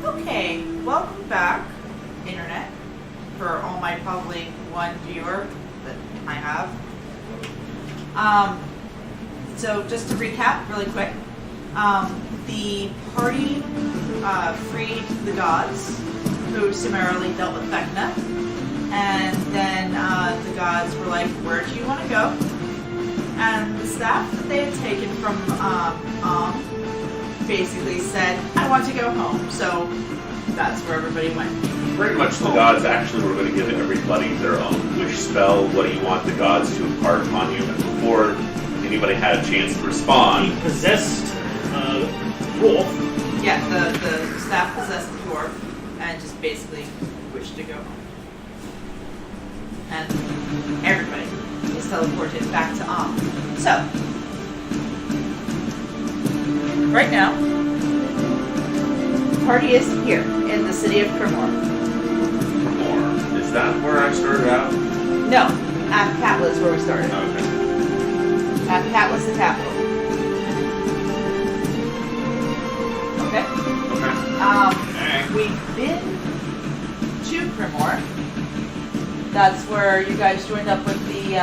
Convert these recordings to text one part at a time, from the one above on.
Okay, welcome back, Internet, for all my probably one viewer that I have. So just to recap really quick, the party freed the gods, who summarily dealt with Vecna, and then the gods were like, where do you want to go? And the staff that they had taken from basically said, I want to go home. So that's where everybody went. Pretty much the gods actually were going to give everybody their own wish spell. What do you want the gods to impart upon you? And before anybody had a chance to respond, He possessed wolf. Yeah, the staff possessed the dwarf and just basically wished to go home. And everybody is teleported back to Amn. So, right now, the party is here in the city of Crimmor. Crimmor, is that where I started out? No, Athkatla is where we started. Okay. Athkatla is the capital. Okay? Okay. We've been to Crimmor. That's where you guys joined up with the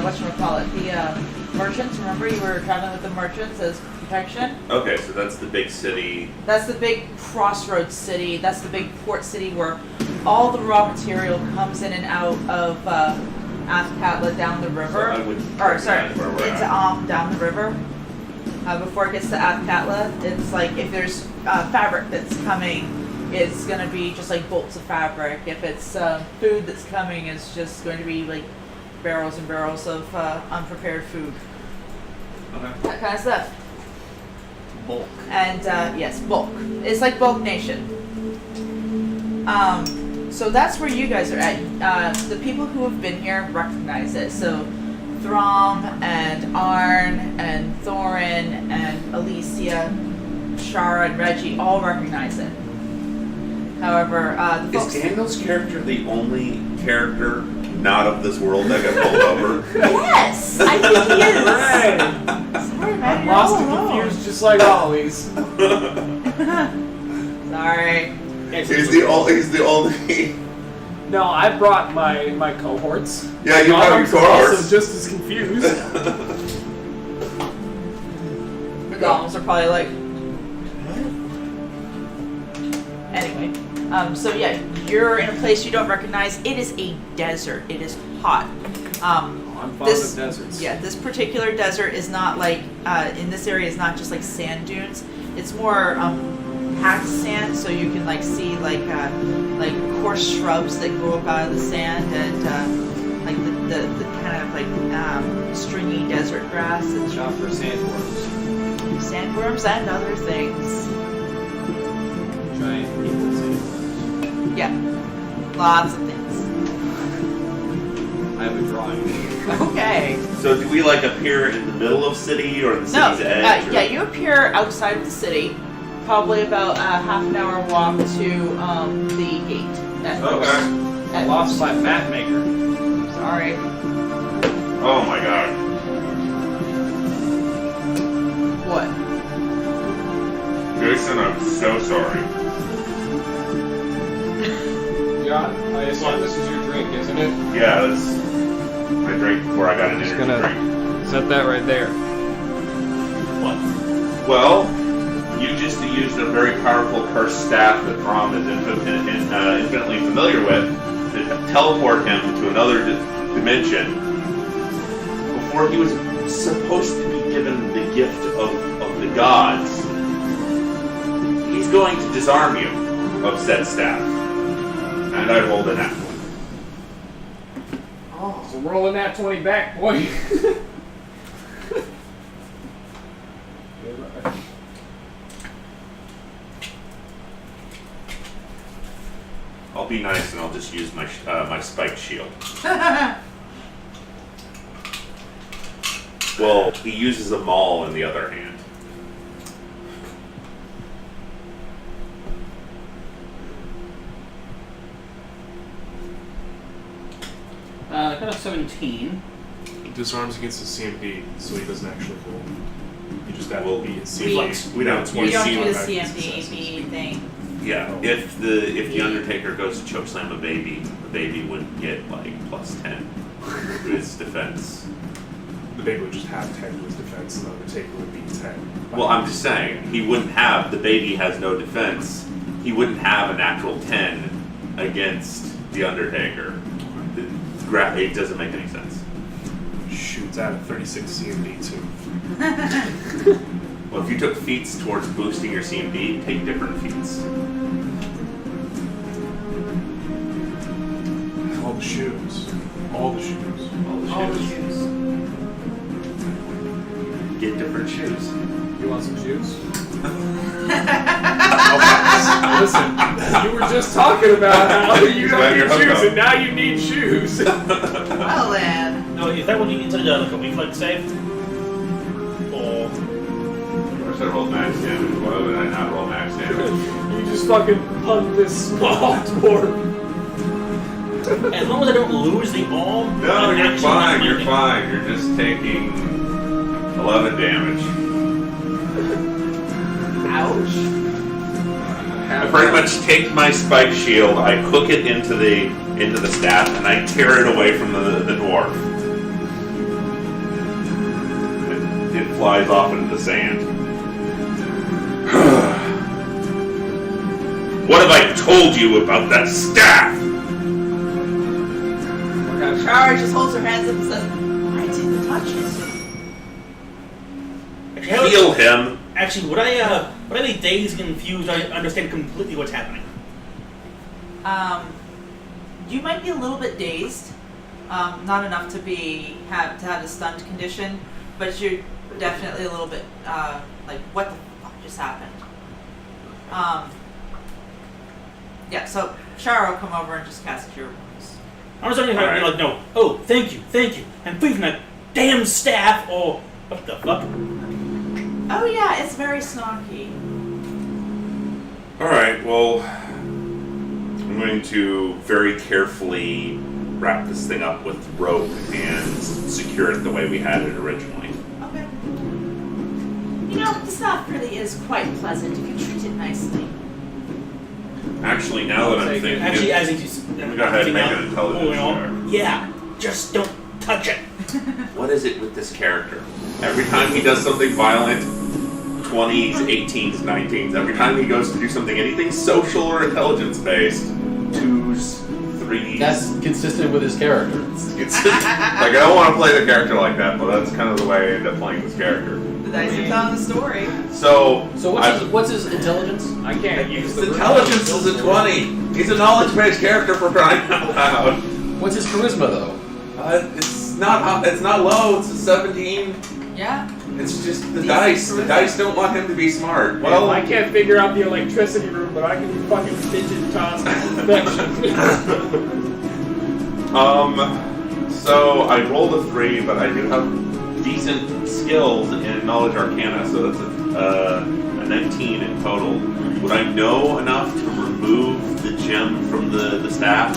whatchamacallit, the merchants. Remember, you were traveling with the merchants as protection? Okay, so that's the big city. That's the big crossroads city. That's the big port city where all the raw material comes in and out of Athkatla down the river. So I would into Amn down the river. Before it gets to Athkatla, it's like if there's fabric that's coming, it's going to be just like bolts of fabric. If it's food that's coming, it's just going to be like barrels and barrels of unprepared food. Okay. That kind of stuff. Bulk. And yes, bulk. It's like bulk nation. So that's where you guys are at. The people who have been here recognize it. So Throm and Arn and Thorin and Alicia, Shara and Reggie all recognize it. However, the folks... Is Daniel's character the only character not of this world that got pulled over? Yes! I think he is! Right. Sorry, man, I'm you're lost all and alone. confused just like always. Sorry. He's the only. No, I brought my cohorts. Yeah, you brought your Golems are cohorts. also just as confused. The golems are probably like... Anyway. So yeah, you're in a place you don't recognize. It is a desert. It is hot. I'm fond of deserts. Yeah, this particular desert is not like, in this area is not just like sand dunes. It's more packed sand, so you can like see like coarse shrubs that grow up out of the sand, and like the kind of like stringy desert grass and Shop for sandworms and other things. Giant people sandworms. Yeah, lots of things. I have a drawing. Okay. So do we like appear in the middle of city or the city's edge? Yeah, you appear outside of the city, probably about a half an hour walk to the gate. Okay. I lost my map maker. Sorry. Oh my god. What? Jason, I'm so sorry. Yeah, I assume this is your drink, isn't it? Yeah, that's my drink before I got an Just energy gonna drink. set that right there. What? Well, you just used a very powerful cursed staff that Throm is infinitely familiar with to teleport him to another dimension before he was supposed to be given the gift of the gods. He's going to disarm you of said staff. And I rolled a nat 20. Oh, so rolling that 20 back, boy. I'll be nice and I'll just use my my spiked shield. Well, he uses a maul in the other hand. I got a 17. Disarms against the CMP, so he doesn't actually hold. You just have Well, to be in we CMD. we don't We don't do the CMD CMDB thing. Yeah, if the Undertaker goes to chokeslam a baby, the baby wouldn't get like +10 to its defense. The baby would just have 10 to his defense, and the Undertaker would be 10. Well, I'm just saying, he wouldn't have, the baby has no defense, he wouldn't have a natural 10 against the Undertaker. It doesn't make any sense. Shoots out at 36 CMD too. Well, if you took feats towards boosting your CMD, take different feats. All the shoes. All the shoes. All the shoes. Get different shoes. You want some shoes? Okay. Listen, you were just talking about how you Glad don't you're need hooked shoes, up. and now you need shoes. Well then. No, is that what you need to like a reflex save? Or Or should I roll max damage? Why would I not roll max damage? You just fucking hugged this small dwarf. as long as I don't lose the arm? No, I'm you're actually fine, not you're leaving. fine. You're just taking 11 damage. Ouch. I pretty much take my spike shield, I hook it into the staff, and I tear it away from the dwarf. It flies off into the sand. What have I told you about that staff? Shara just holds her hands up and says, I didn't touch it. Actually, how- Heal him. Actually, would I be dazed and confused? I understand completely what's happening. You might be a little bit dazed. Not enough to have a stunned condition, but you're definitely a little bit like, what the fuck just happened? Yeah, so Shara will come over and just cast Cure Wounds. I was wondering if I'd be like, no, oh, thank you, I'm free from that damn staff, or what the fuck? Oh yeah, it's very snarky. Alright, well, I'm going to very carefully wrap this thing up with rope and secure it the way we had it originally. Okay. You know, the staff really is quite pleasant if you treat it nicely. Actually, now that I'm thinking... Actually, as he's Go ahead and make an intelligence check. yeah, just don't touch it. What is it with this character? Every time he does something violent, 20s, 18s, 19s, every time he goes to do something, anything social or intelligence-based, 2s, 3s. That's consistent with his character. Like, I don't want to play the character like that, but that's kind of the way I end up playing this character. The dice are telling the story. So What's his intelligence? I can't use his the intelligence is a 20. He's a knowledge-based character for crying out loud. What's his charisma though? It's not low. It's a 17. Yeah. It's just the Decent dice. The charisma. dice don't want him to be smart. Well, I can't figure out the electricity room, but I can fucking fidget toss perfection. So I rolled a 3, but I do have decent skills in Knowledge Arcana, so that's a 19 in total. Would I know enough to remove the gem from the staff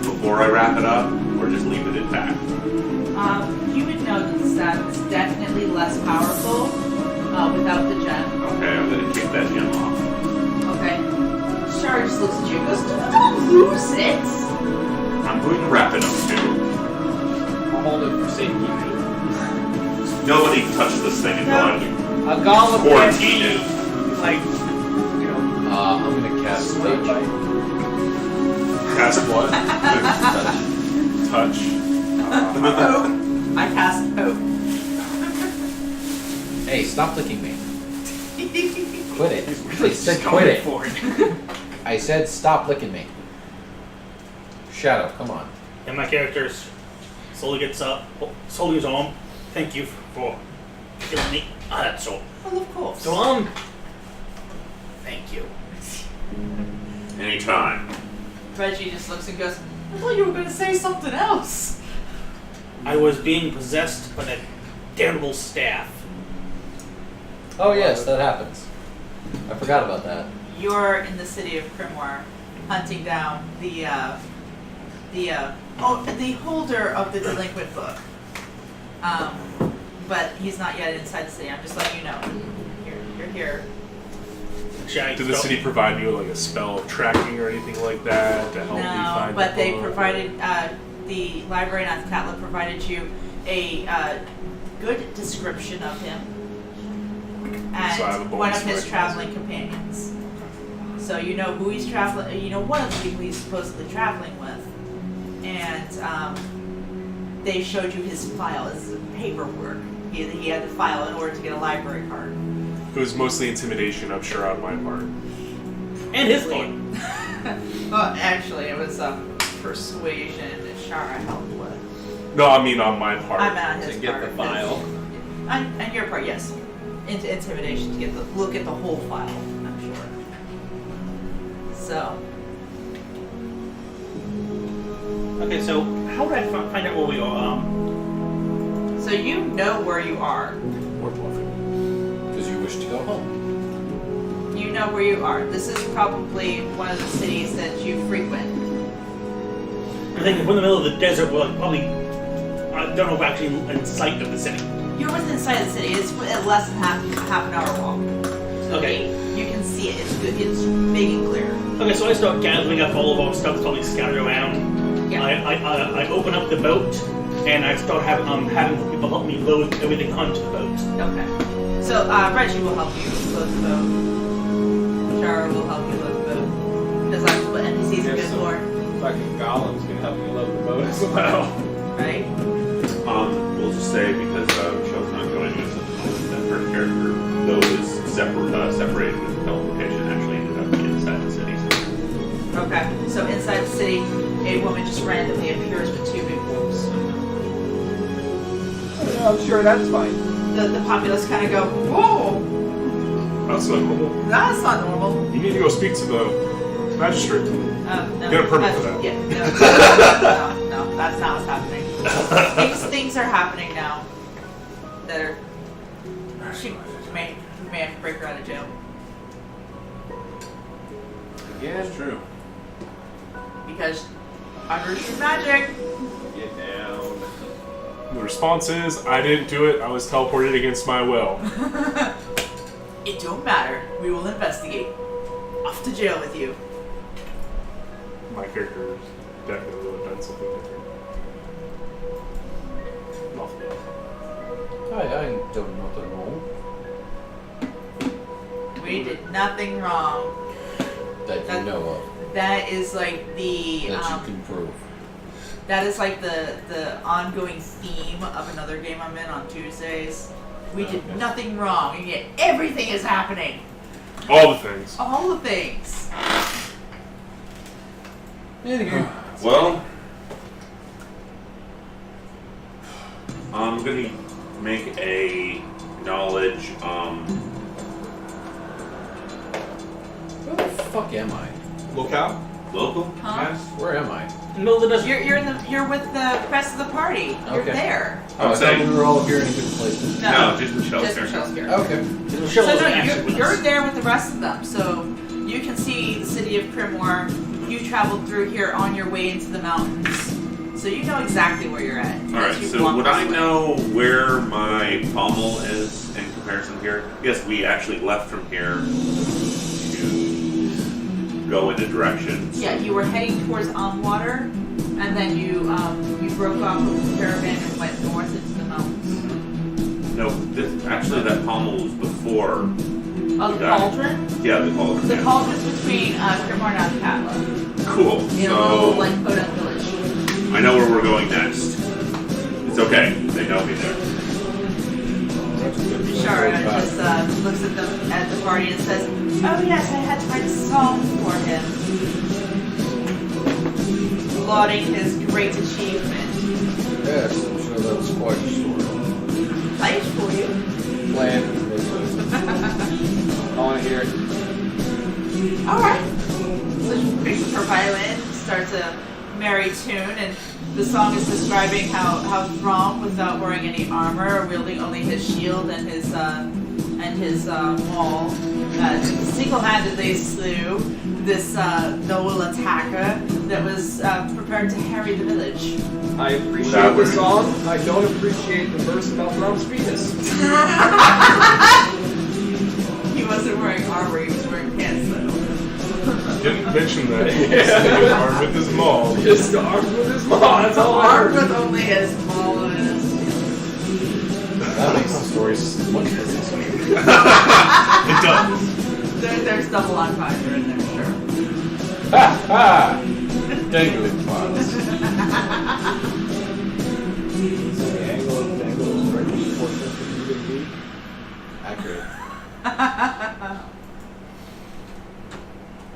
before I wrap it up, or just leave it intact? You would know that the staff is definitely less powerful without the gem. Okay, I'm gonna kick that gem off. Okay. Shara just looks at you and goes, don't lose it! I'm going to wrap it up too. I'll hold it for safekeeping. Nobody touched this thing until I'm A golem quarantined. like, I'm gonna cast Mage. Cast what? Touch. Poke. I cast Poke. Hey, stop licking me. Quit it. he's I really said going quit it. for it. I said stop licking me. Shadow, come on. And my character slowly gets up, holding his arm. Thank you for killing me. That's all. Well, of course. So, thank you. Anytime. Reggie just looks and goes, I thought you were going to say something else. I was being possessed by that terrible staff. Oh yes, that happens. I forgot about that. You're in the city of Crimmor, hunting down the holder of the delinquent book. but he's not yet inside the city. I'm just letting you know. You're here. Did the city provide me with like a spell of tracking or anything like that to help me find but the they book? provided, the library in Athkatla provided you a good description of him So I have a and bonus one of his for it. traveling companions. So you know who he's traveling, you know one of the people he's supposedly traveling with. And they showed you his file, his paperwork. He had to file in order to get a library card. It was mostly intimidation, I'm sure, on my part. And his part. Well, actually, it was persuasion that Shara helped with. No, I mean on my part. I meant on his To get part. the file. On your part, yes. Into intimidation to get look at the whole file, I'm sure. So, Okay, so how would I find out where we are? so you know where you are. We're bluffing. Because you wish to go home. You know where you are. This is probably one of the cities that you frequent. I think we're in the middle of the desert. We're like probably, I don't know if we're actually in sight of the city. You're within sight of the city. It's less than half an hour walk. Okay. You can see it. It's good. It's big and clear. Okay, so I start gathering up all of our stuff, probably scattered around. Yeah. I open up the boat, and I start having people help me load everything onto the boat. Okay. So Reggie will help you load the boat. Shara will help you load the boat. Because that's what NPCs are good for, Fucking golems can help you load the boat as well. right? We'll just say because Michelle's not joining us at the moment, that her character, though is separated with teleportation, actually ended up inside the city. Okay. So inside the city, a woman just randomly appears with two big wolves. I'm sure that's fine. The populace kind of go, whoa, That's not normal. that's not normal. You need to go speak to the magistrate. No, Get a permit for that's- that. Yeah, no, that's not what's happening. things are happening now that are. She may have to break her out of jail Yeah, it's true. because unrestricted magic. Get down. The response is, I didn't do it. I was teleported against my will. It don't matter. We will investigate. Off to jail with you. My character definitely would have done something different. Nothing. I don't know the role. We did nothing wrong. That you know of. That is like the That you can prove. that is like the ongoing theme of another game I'm in on Tuesdays. We did Okay. nothing wrong, and yet everything is happening. All the things. All the things. Anywho. Well, I'm gonna make a knowledge. Where the fuck am I? Locale? Local. Huh? Where am I? In the middle of the desert. You're with the rest of the party. You're Okay. there. Oh, I thought saying- we were all here in a good place. No, just Michelle's Just character. Michelle's here. Okay. Michelle So was no, actually with you're us. there with the rest of them. So you can see the city of Crimmor. You traveled through here on your way into the mountains. So you know exactly where you're at. All right. You've So walked would this I way. know where my pommel is in comparison here? Yes, we actually left from here to go in a direction. Yeah, you were heading towards Water, and then you broke off of the caravan and went north into the mountains. No, actually that pommel was before. Oh, the Yeah. cauldron? Yeah, the cauldron. The yeah. cauldron's between Crimmor and Athkatla. Cool. In a little, So like, podunk village. I know where we're going next. It's okay. They know me there. Shara just looks at the party and says, "Oh yes, I had to write a song for him, lauding his great achievement. Yes, I'm sure that was quite a story. Play it for you." Plan. I want to hear it. All right. So her violin starts a merry tune, and the song is describing how Throm, without wearing any armor, wielding only his shield and his maul, took the single-handedly slew this noble attacker that was prepared to harry the village. I appreciate That the was- song. I don't appreciate the verse about Brahms' penis. He wasn't wearing armor, he was wearing pants though. Didn't mention that. He was armed with his maul. Just armed with his maw. That's all I Armed heard. with only his maul and his... That makes the stories much more interesting. It does. There's double entendre in there, sure. Ha ha! Dangling parts. The angle of the angle is directly proportional to the beat. Accurate.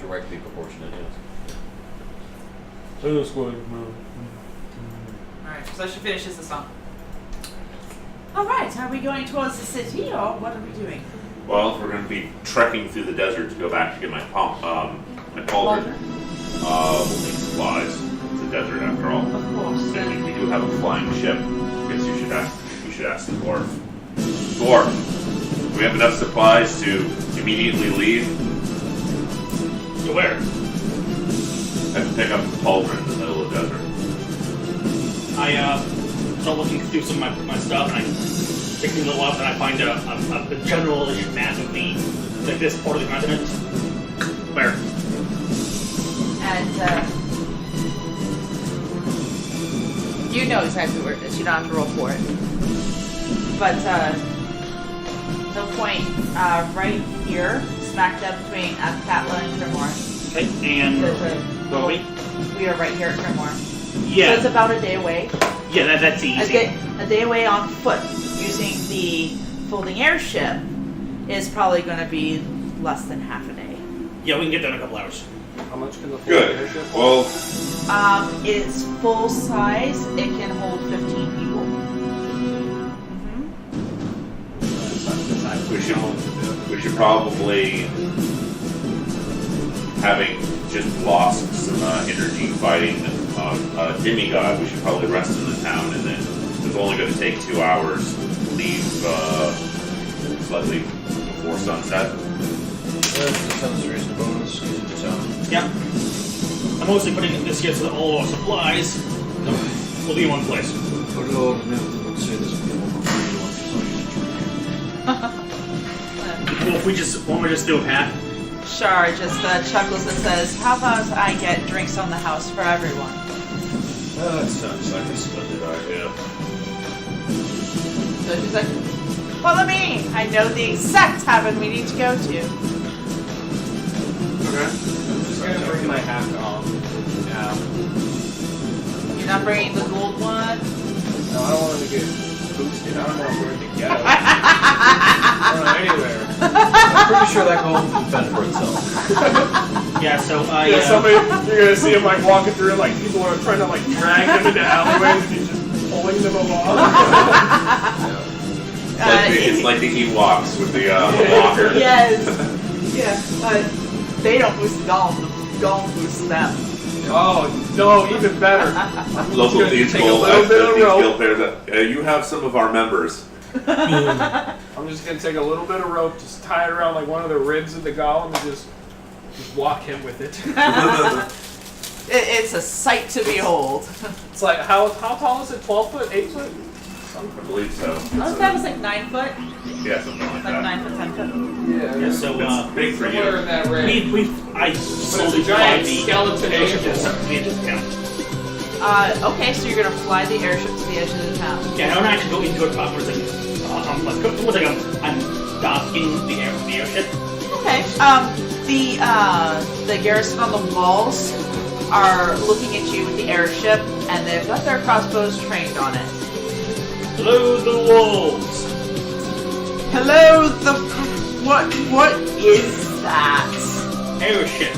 Directly proportionate, yes. Alright, so she finishes the song. Alright, are we going towards the city or what are we doing? Well, we're going to be trekking through the desert to go back to get my pauldron. We'll need supplies. It's a desert after all. Of course. And we do have a flying ship. I guess you should ask the dwarf. Dwarf, do we have enough supplies to immediately leave? To where? I have to pick up the pauldron in the middle of the desert. I start looking through some of my stuff, and I pick things all up, and I find a general-ish map of this part of the continent. Where? And you know exactly where it is. You don't have to roll for it. But they'll point right here, smack dab between Catla and Crimmor. Okay, and There's where are we? We are right here at Crimmor. So Yeah, it's about a day away. yeah, that's easy. A day away on foot using the folding airship is probably going to be less than half a day. Yeah, we can get there in a couple hours. How much can the full Good. airship hold? Well, It's full size. It can hold 15 people. we should probably, having just lost some energy fighting a demigod, we should probably rest in the town, and then it's only going to take 2 hours to leave slightly before sunset. That sounds reasonable. Let's get into town. Yeah. I'm mostly putting this here so that all our supplies will be in one place. Put it all in the middle. Let's say this will Well, if we just do a pack. Shar just chuckles and says, "How about I get drinks on the house for everyone?" That sounds like a splendid idea. So she's like, "Follow me. I know the exact tavern we need to go to." Okay. I'm just gonna bring my hat on. Yeah. You're not bringing the gold one. No, I don't want him to get boosted. I don't know where to go. I don't know anywhere. I'm pretty sure that goal can fend for itself. Yeah, so I. Yeah, somebody, you're gonna see him like walking through, like people are trying to like drag him into alleyways, and he's just pulling them along. It's like the Ewoks with the walker. Yes. Yeah, but they don't boost the golem. The golem boosts them. Oh no, even better. Local gonna thieves take a guild, little bit of thieves rope. guild players, you have some of our members. I'm just gonna take a little bit of rope, just tie it around like one of the ribs of the golem, and just walk him with it. It's a sight to behold. It's like how tall is it? 12 foot? 8 foot? I believe so. I thought that was like 9 foot, Yeah, something like like that. 9 foot, 10 foot. Yeah, so It's big for somewhere you. in that range. I slowly a giant fly the skeleton airship to angel. the edge of the town. Okay, so you're gonna fly the airship to the edge of the town. Yeah, I don't actually go into it properly. Almost like I'm docking the airship. Okay. The garrison on the walls are looking at you with the airship, and they've got their crossbows trained on it. Hello, the wolves. Hello, what is that? Airship.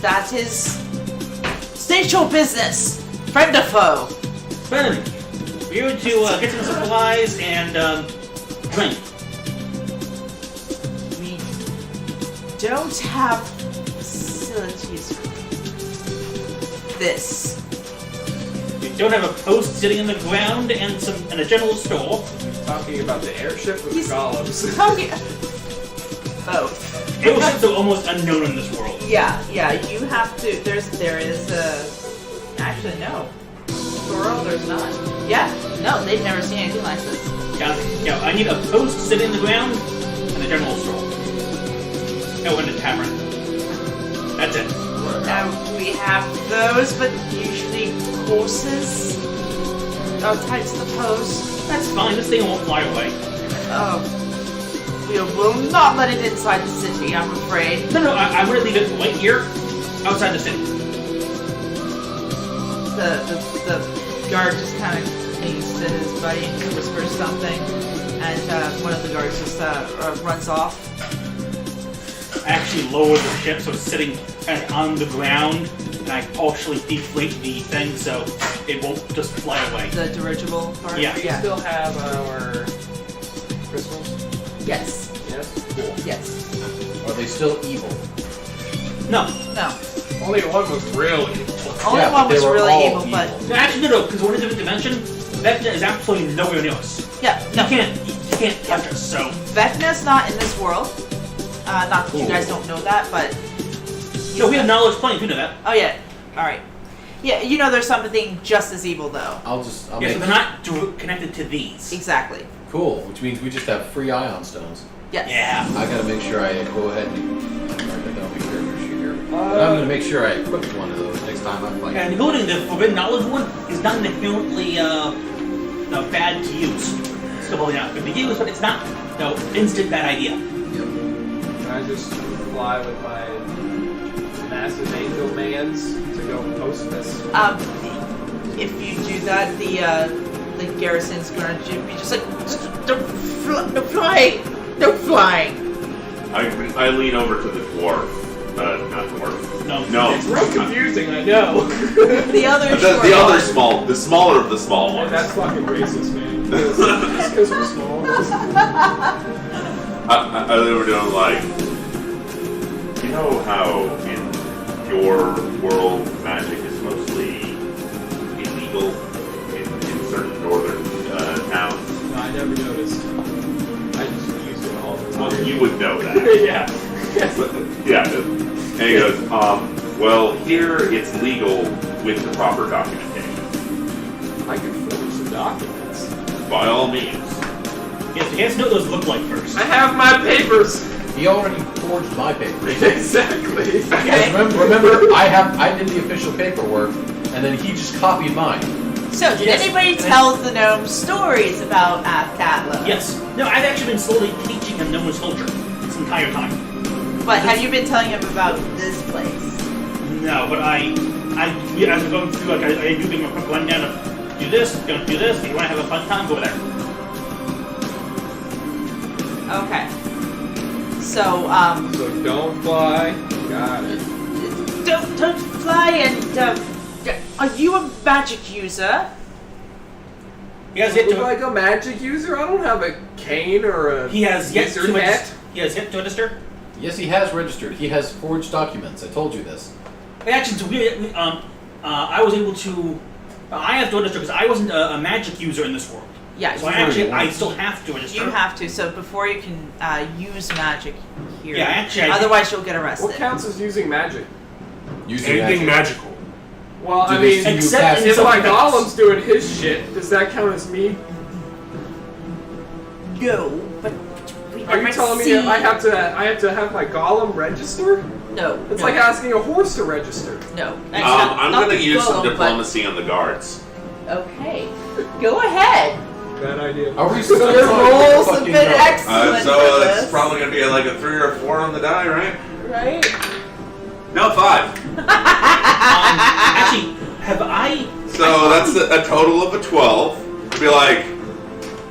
That is state your business, friend or foe. Friend, we're here to get some supplies and drink. We don't have facilities for this. You don't have a post sitting in the ground and a general store. Talking about the airship with the golems. Talking. Both. Airship are almost unknown in this world. Yeah. You have to. There is a. Actually, no. Plural, there's not. Yeah. No, they've never seen anything like this. Yeah, I need a post sitting in the ground and a general store. Oh, and a tavern. That's it. We have those, but usually horses are tied to the post. That's fine. This thing won't fly away. Oh. We will not let it inside the city, I'm afraid. No, I'm gonna leave it right here, outside the city. The guard just kind of clings to his buddy and whispers something, and one of the guards just runs off. I actually lower the ship so it's sitting kind of on the ground, and I partially deflate the thing so it won't just fly away. The dirigible part? Yeah. Do you still have our crystals? Yes. Yes? Cool. Yes. Are they still evil? No. No. Only one was really evil. Only Yeah, one but they was were really all evil, but No, actually, no, because we're in a different dimension. Vecna is absolutely nowhere near us. yeah, no. You can't touch us, so... Vecna's not in this world. Not that you guys don't know that, but No, we have knowledge planes, we know that. oh yeah. Alright. Yeah, you know there's something just as evil though. I'll Yeah, so make they're not connected to these. Exactly. cool, which means we just have free ion stones. Yes. Yeah. I gotta make sure I go ahead and I don't have a character sheet here. But I'm gonna make sure I equip one of those next time I fight. And including the Forbidden Knowledge one is not inherently bad to use. It's completely not good to use, but it's not instant bad idea. Yep. Can I just fly with my massive angel mans to go post this? If you do that, the garrison's gonna be just like, don't fly, don't fly. I lean over to the dwarf. Not dwarf. No. It's real confusing, I know. The other short The other one. the smaller of the small ones. That's fucking racist, man. Just because we're small. I lean over to him like, you know how in your world magic is mostly illegal in certain northern towns? No, I never noticed. I just used it all the time. Well, you would know that. Yeah. Yeah. And he goes, well, here it's legal with the proper documentation. I could forge some documents. By all means. You have to know what those look like first. I have my papers. He already forged my papers. Exactly. Okay. Remember, I did the official paperwork, and then he just copied mine. So, did Yes. anybody tell the gnome stories about Athkatla? Yes. No, I've actually been slowly teaching him Gnome's culture this entire time. But have you been telling him about this place? No, but as we're going through, like, I do give him a quick rundown of do this, don't do this. If you want to have a fun time, go over there. Okay. So, So don't fly. Got it. don't fly and, are you a magic user? He has yet Look to. like a magic user? I don't have a cane or a He has yet wizard to. hat. He has yet to register. Yes, he has registered. He has forged documents. I told you this. Actually, so I was able to. I have to register because I wasn't a magic user in this world. Yeah, So you, I still have to register. you have to. So before you can use magic here. Yeah, actually, I Otherwise, you'll get arrested. What counts as using magic? Using Anything magical. Well, Do I they mean, see you except cast in if some my events. golem's doing his shit, does that count as me? No, but we Are you never telling me see- I have to have my golem register? No. It's no, like asking a horse to register. No. I'm not going to the use some golem, but- diplomacy on the guards. Okay. Go ahead. Bad idea. Are we still Your talking rolls have fucking been dog? excellent. So for it's this, probably going to be like a 3 or 4 on the die, right? right. No, 5. Actually, have I? So that's a total of a 12. Be like,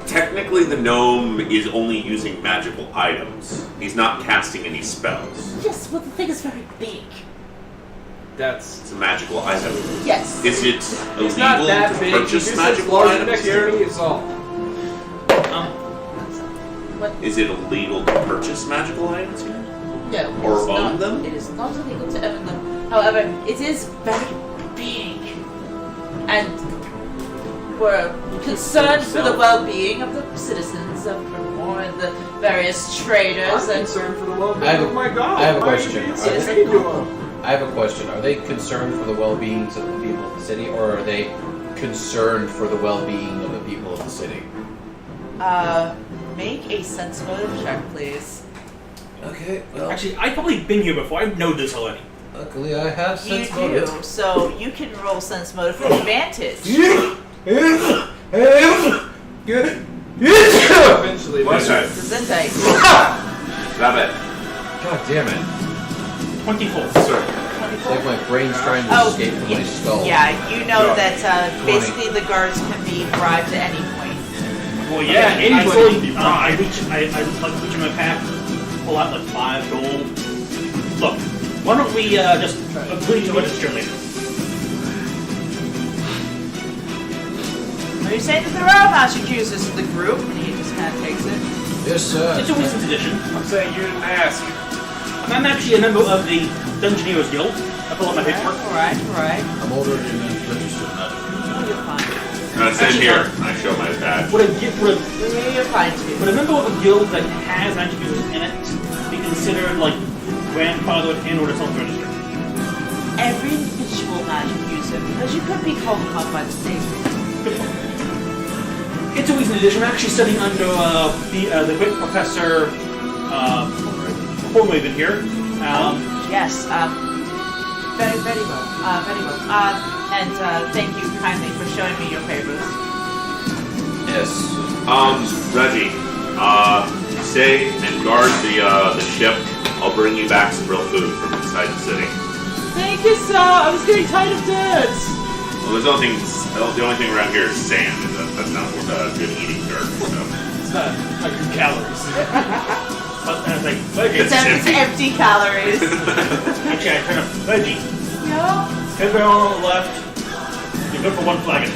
technically the gnome is only using magical items. He's not casting any spells. Yes. Well, the thing is very big. That's. It's a magical item. Yes. Is it It's illegal not that to big. purchase It's magical large items? dexterity is all. Is it illegal to purchase magical items here? No. Or it's own not, them? It is not illegal to own them. However, it is very big, and were concerned for the well-being of the citizens of Crimmor and the various traders I'm and concerned for the well-being I have a- of my god. I have a Why are you question. being Are so they- mean to him? I have a question. Are they concerned for the well-beings of the people of the city, or are they concerned for the well-being of the people of the city? Make a sense motive check, please. Okay, well, Actually, I've probably been here before. I know this already. luckily I have You sense motive. do, so you can roll sense motive with advantage. Good. Eventually, What's that? Gesundheit. Stop it. God damn it. 24. Sorry. It's like my brain's trying to Oh, escape from my skull. Yeah, you know No. that basically the guards can be bribed at any point. Well, yeah, Okay, anybody. I reach in my pack, pull out like 5 gold. Look, why don't we just agree to register later? Are you saying that there are magic users in the group? And he just kind of takes it. Yes, sir. It's a recent edition. I'm saying you didn't ask. I'm actually a member of the Dungeoneers Guild. I pull out my paperwork. Alright. I'm already registered magic user. Oh, you're fine. Same here. I show my badge. Would You're fine too. a member of a guild that has magic users in it be considered like grandfathered in order to self-register? Every individual magic user, because you could be called upon by the state. Good point. It's a recent edition. I'm actually studying under the great Professor Hornraven here. Yes, very, very well. Very well. And thank you kindly for showing me your papers. Yes. Reggie, stay and guard the ship. I'll bring you back some real food from inside the city. Thank you, sir. I was getting tired of dirt. Well, the only thing around here is sand, and that's not good eating dirt. So. It's not like your calories. But I was like, Reggie. It's empty calories. Actually, I turn up Reggie. Yeah. Everyone on the left. You're good for 1 flagon.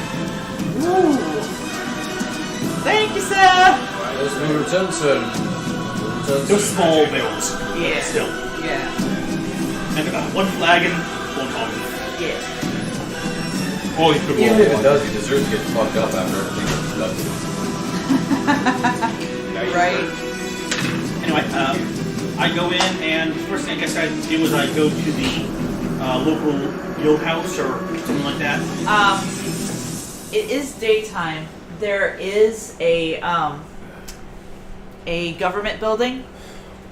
Ooh. Thank you, sir. Yes, we return, sir. They're small barrels. Yeah. Still. Yeah. And 1 flagon, 1 tall. Yeah. Oh, you could Even roll if it one. does, he deserves to get fucked up after everything that's done. Right. Anyway, I go in, and the first thing I guess I do is I go to the local guild house or something like that. It is daytime. There is a government building.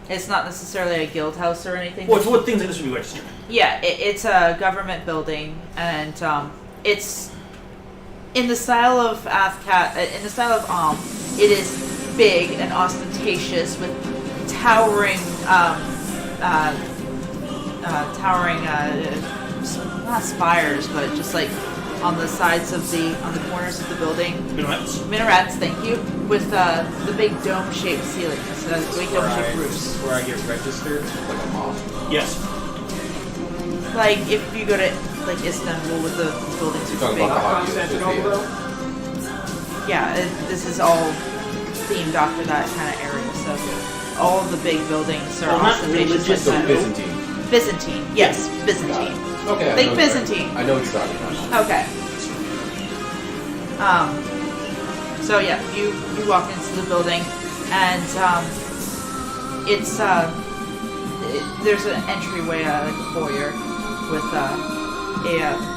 It's not necessarily a guild house or anything. Well, it's what things like this would be registered. Yeah, it's a government building, and it's in the style of Athcat. In the style of it is big and ostentatious with towering, not spires, but just like on the sides of on the corners of the building. Minarets. Minarets, thank you, with the big dome-shaped ceilings, big dome-shaped roofs. Where I get registered. Like a mosque. Yes. Like if you go to like Istanbul with the buildings You're are talking big. about the Constantinople, Hagia though? Yeah, this is all themed after that kind of area. So all of the big buildings are Well, not ostentatious religious, like So that. Byzantine. Byzantine, yes, Byzantine. Okay. I Think know- Byzantine. I know what you're talking about. Okay. So yeah, you walk into the building, and it's there's an entryway, like a foyer, with a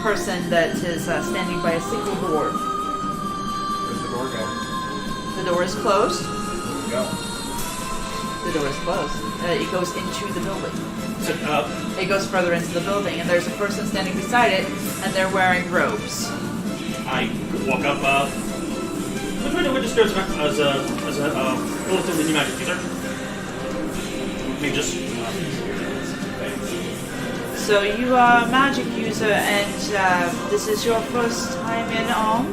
person that is standing by a single door. Where's the door go? The door is closed. Go. The door is closed. It goes into the building. So, It goes further into the building, and there's a person standing beside it, and they're wearing robes. I walk up. Which way to register as a relatively new magic user? Maybe just. So you are a magic user, and this is your first time in Amn?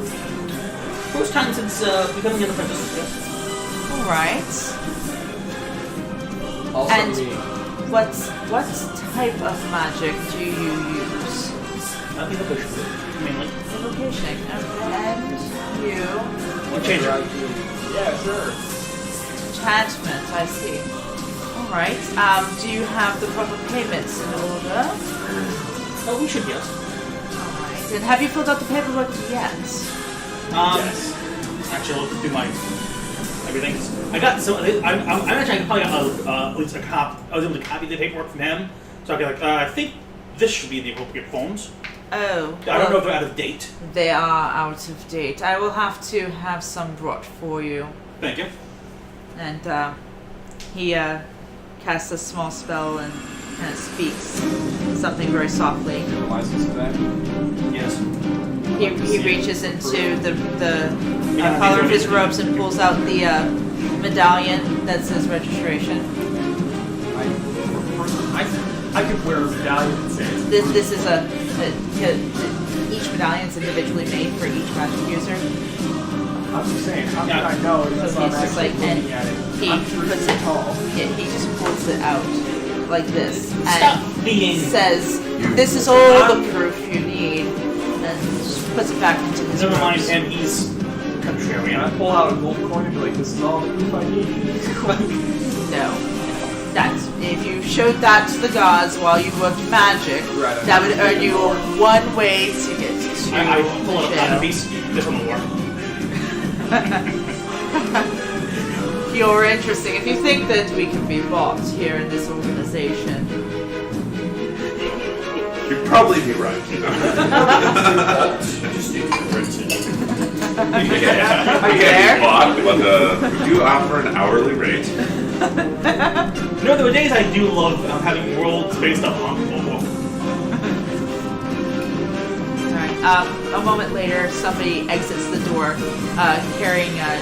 First time since becoming an apprentice. Yes. All right. Also And- me. What type of magic do you use? I think the bishop mainly. Invocation. Okay. And you Or change it. Yeah, sure. enchantment. I see. All right. Do you have the proper payments in order? Oh, we should, yes. All right. And have you filled out the paperwork yet? Yes. Actually, I'll look through my everything. I got some. I'm actually I probably got at least a copy. I was able to copy the paperwork from him, so I can I think this should be the appropriate forms. Oh. I don't know if they're out of date. They are out of date. I will have to have some brought for you. Thank you. And he casts a small spell and kind of speaks something very softly. License for that? Yes. He reaches into the collar of his robes and pulls out the medallion that says registration. I could wear a medallion that says. This is each medallion is individually made for each magic user. I'm just saying, how can I know unless So I'm he's just actually like, and looking at it? he I'm 3 puts feet it. tall. He just pulls it out like this Stop and being. says, "This is all the proof you need," and just puts it back into his Never mind robes. him. He's Can contrarian. I pull out a gold coin and be like, this is all the proof I need? No. That's if you showed that to the gods while you worked magic, Right, that would earn you one way to get to I pull out a jail. piece. This one will work. You're interesting. If you think that we can be bought here in this organization, You'd probably be right. are you there? But we do offer an hourly rate. No, there were days I do love having worlds based on Mongol. Alright, a moment later, somebody exits the door, carrying a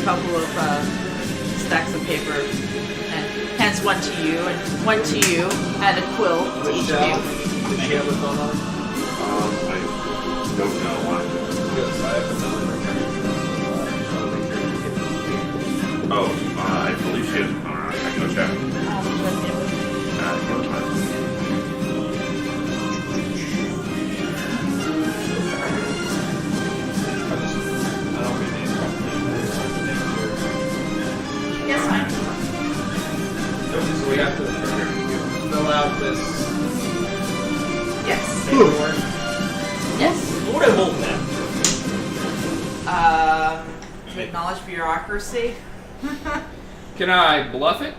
couple of stacks of paper, and hands one to you, and one to you, and a quill to each of you. Did she have her phone on? I don't know why. Yes, I have another I believe she is. Alright, I can go check. Never mind. I don't mean these companies. Yes, fine. So we have to fill out this Yes. paperwork. Yes. What would I roll for that? To acknowledge bureaucracy. Can I bluff it?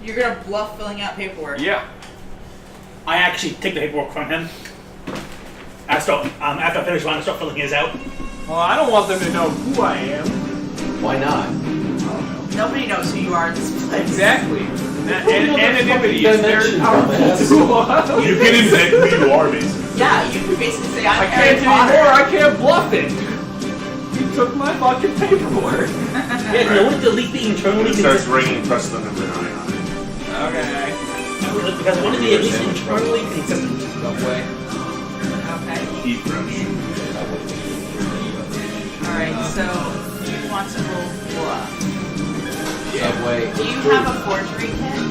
You're gonna bluff filling out paperwork. Yeah. I actually take the paperwork from him. I start after I finish one, I start filling his out. Well, I don't want them to know who I am. Why not? Nobody knows who you are in this place. Exactly. Anonymity is very Dimension, powerful. You can invent who you are, basically. Yeah, you can basically say, I I'm Harry can't Potter. anymore. I can't bluff it. You took my fucking paperwork. Yeah, no one delete the internally It starts consistent. ringing, press the number 9 on it. Okay. Because one of the at least internally consistent. Subway. Okay. Eat fresh. Alright, so you want to roll bluff. Subway. Do you have a forgery kit?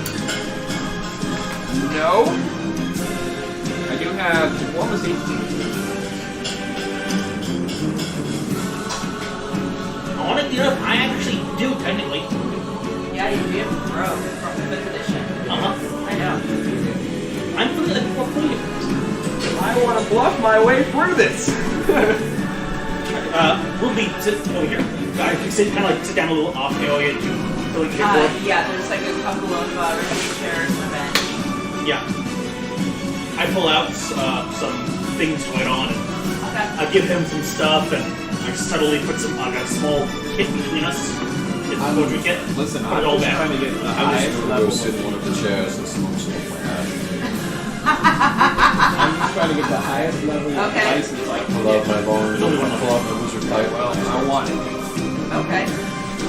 No. I do have diplomacy. I want to, I actually do technically. Yeah, you'd be a pro from 5th edition. I know. I'm from the 440. I want to bluff my way through this. We'll be sit over here. I can sit kind of like sit down a little off the area to filling the paperwork. Yeah, there's like a couple of retreat chairs and a bench. Yeah. I pull out some things going on, and Okay. I give him some stuff, and I subtly put some like a small kit between us. It's a poetry kit. Listen, Put it I'm all just back. trying to get the I'm highest just gonna level. go sit in one of the chairs and smoke some of my ass. I'm just trying to get the highest level of Okay. license I can Pull out get. my bones, There's only one pull out my wizard pipe. Well, I want it. Okay.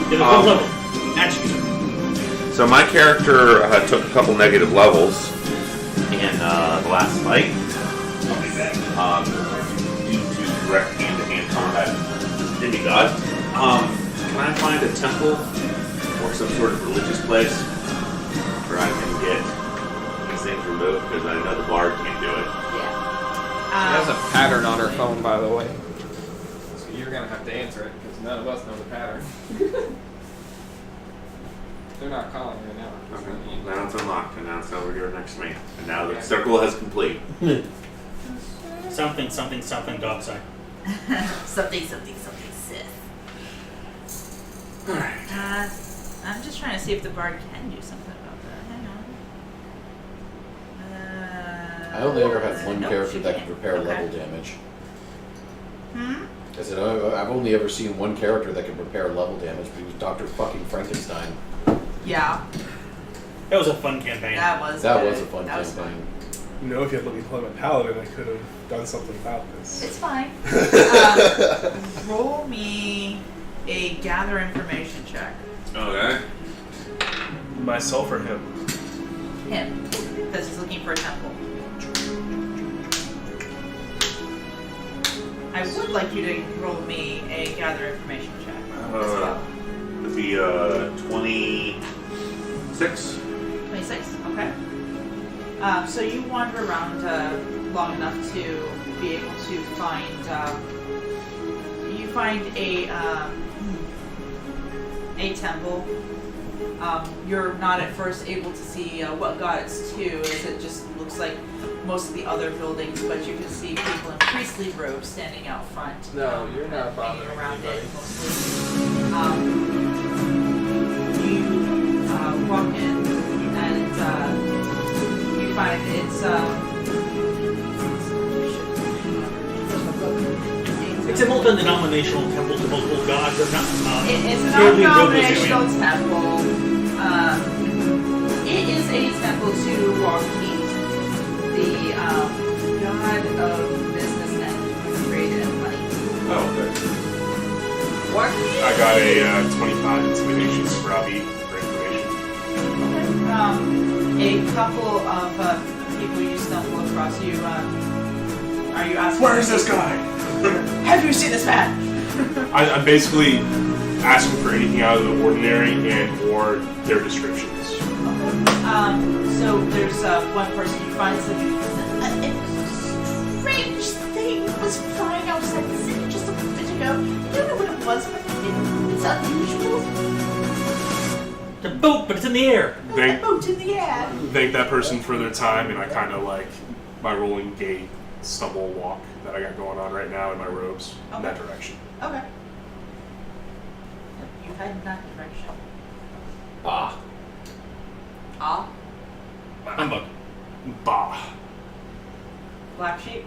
There's a level. Actually, So my character took a couple negative levels in the last fight due to direct hand-to-hand combat with demigod. Can I find a temple or some sort of religious place where I can get these things removed? Because I know the bard can't do it. Yeah. She has a pattern on her phone, by the way. So you're gonna have to answer it because none of us know the pattern. They're not calling right now. Okay. Now it's unlocked, and now it's over here next to me. And now the circle has complete. something, dog side. something Sith. Alright. I'm just trying to see if the bard can do something about that. Hang on. I only ever had one nope, character she that can't. could repair Okay. level damage. Hmm? I said, I've only ever seen one character that could repair level damage, but he was Dr. fucking Frankenstein. Yeah, That was a fun campaign. that was That good. was a fun That was campaign. You know, if you had let me play my paladin, I could have done something about this. It's fine. Roll me a gather information check. Okay. Myself or him? Him, because he's looking for a temple. I would like you to roll me a gather information check as well. It'd be 26. 26, okay. So you wander around long enough to be able to find, you find a temple. You're not at first able to see what god it's to, as it just looks like most of the other buildings, but you can see people in priestly robes standing out front. No, you're not hanging bothering around anybody. it mostly. You walk in and you find It's a multi-denominational temple to multiple gods. Or not, it's a fairly non-denominational robust area. temple. It is a temple to Joaquin, the god of business and trade and money. Oh, okay. Joaquin? I got a 25 intimidation for Robbie for information. A couple of people you stumble across. Are you asking? Where is this guy? Have you seen this man? I'm basically asking for anything out of the ordinary and or their descriptions. So there's one person who finds a strange thing was flying outside the city just a bit ago. I don't know what it was, but it's unusual. The boat, but it's in the air. There's a boat in the air. Thank that person for their time, and I kind of like my rolling gait, stumble walk that I got going on right now in my robes in that direction. Okay. You head in that direction. Ah. Ah, Humbug. Bah. black sheep.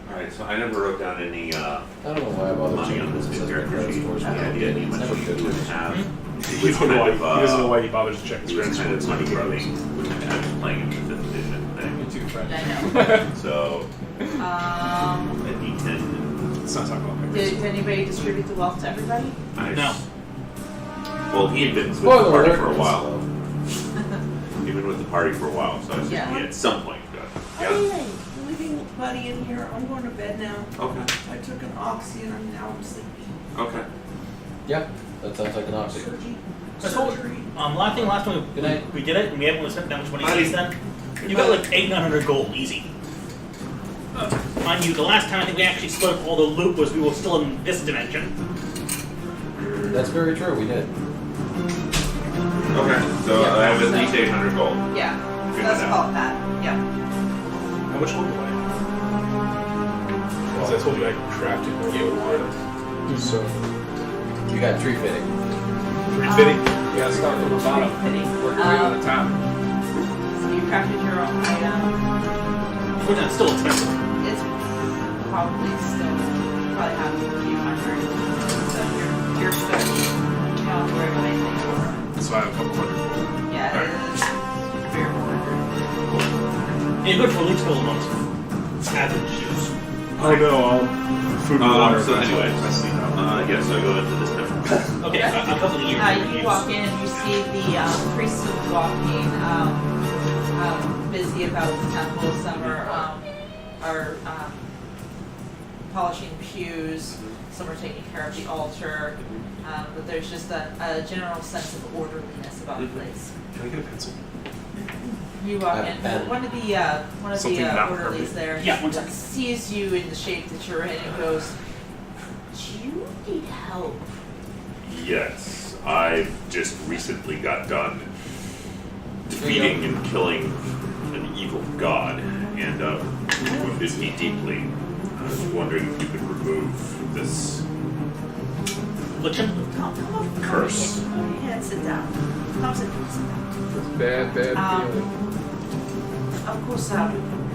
Alright, so I never wrote down any I don't know why I bothered money on this new character sheet. Any idea how much Never you good. would have? He doesn't know why he bothers to check his He was kind of money grants. giving. I was playing in the 5th edition thing. You too, friend. I know. So, a D10. Let's not talk about Did anybody distribute the wealth to everybody? Nice. No. Well, he had been with the Spoiler party alert. for a while. He'd been with the party for a while, so I was Yeah. thinking at some point. Yeah. Hey, leaving Buddy in here. I'm going to bed now. Okay. I took an oxy and I'm sleepy. Okay. Yeah, that sounds like an oxy. That's what Surgery. last time Good night. we did it, and we haven't really spent that much money Buddy. since then. You got like 800 gold, easy. Mind you, the last time I think we actually split up all the loot was we were still in this dimension. That's very true, we did. Okay. So Yeah. I have at least 800 gold. Yeah. Good Let's enough. call it that. Yeah. How much gold do I have? As I told you, I crafted more gold items. So, You got tree fitting. refitting. You gotta start from the bottom. Fitting. Work your way to the top. So you crafted your own item. Which is still expensive. It's probably have a few hundred. So you're good. You don't have to worry about anything more. So I have a couple hundred gold. Yeah, it is fair order. Yeah, good for loot skill amongst average shoes. Oh no, I'll food and water. So anyway, I sleep out. yes, so I go into this different. Okay, a couple of years. You walk in and you see the priests walking, busy about the temple. Some are polishing pews. Some are taking care of the altar. But there's just a general sense of orderliness about the place. Can I get a pencil? You walk I have a in. pen. One of Something the not orderlies perfect. there Yeah, one second. sees you in the shape that you're in and goes, "Do you need help?" Yes, I've just recently got done defeating and killing an evil god, and wounded me deeply. I was wondering if you could remove this Affliction? Come over. curse. Yeah, sit down. Come sit down. Bad feeling. Of course,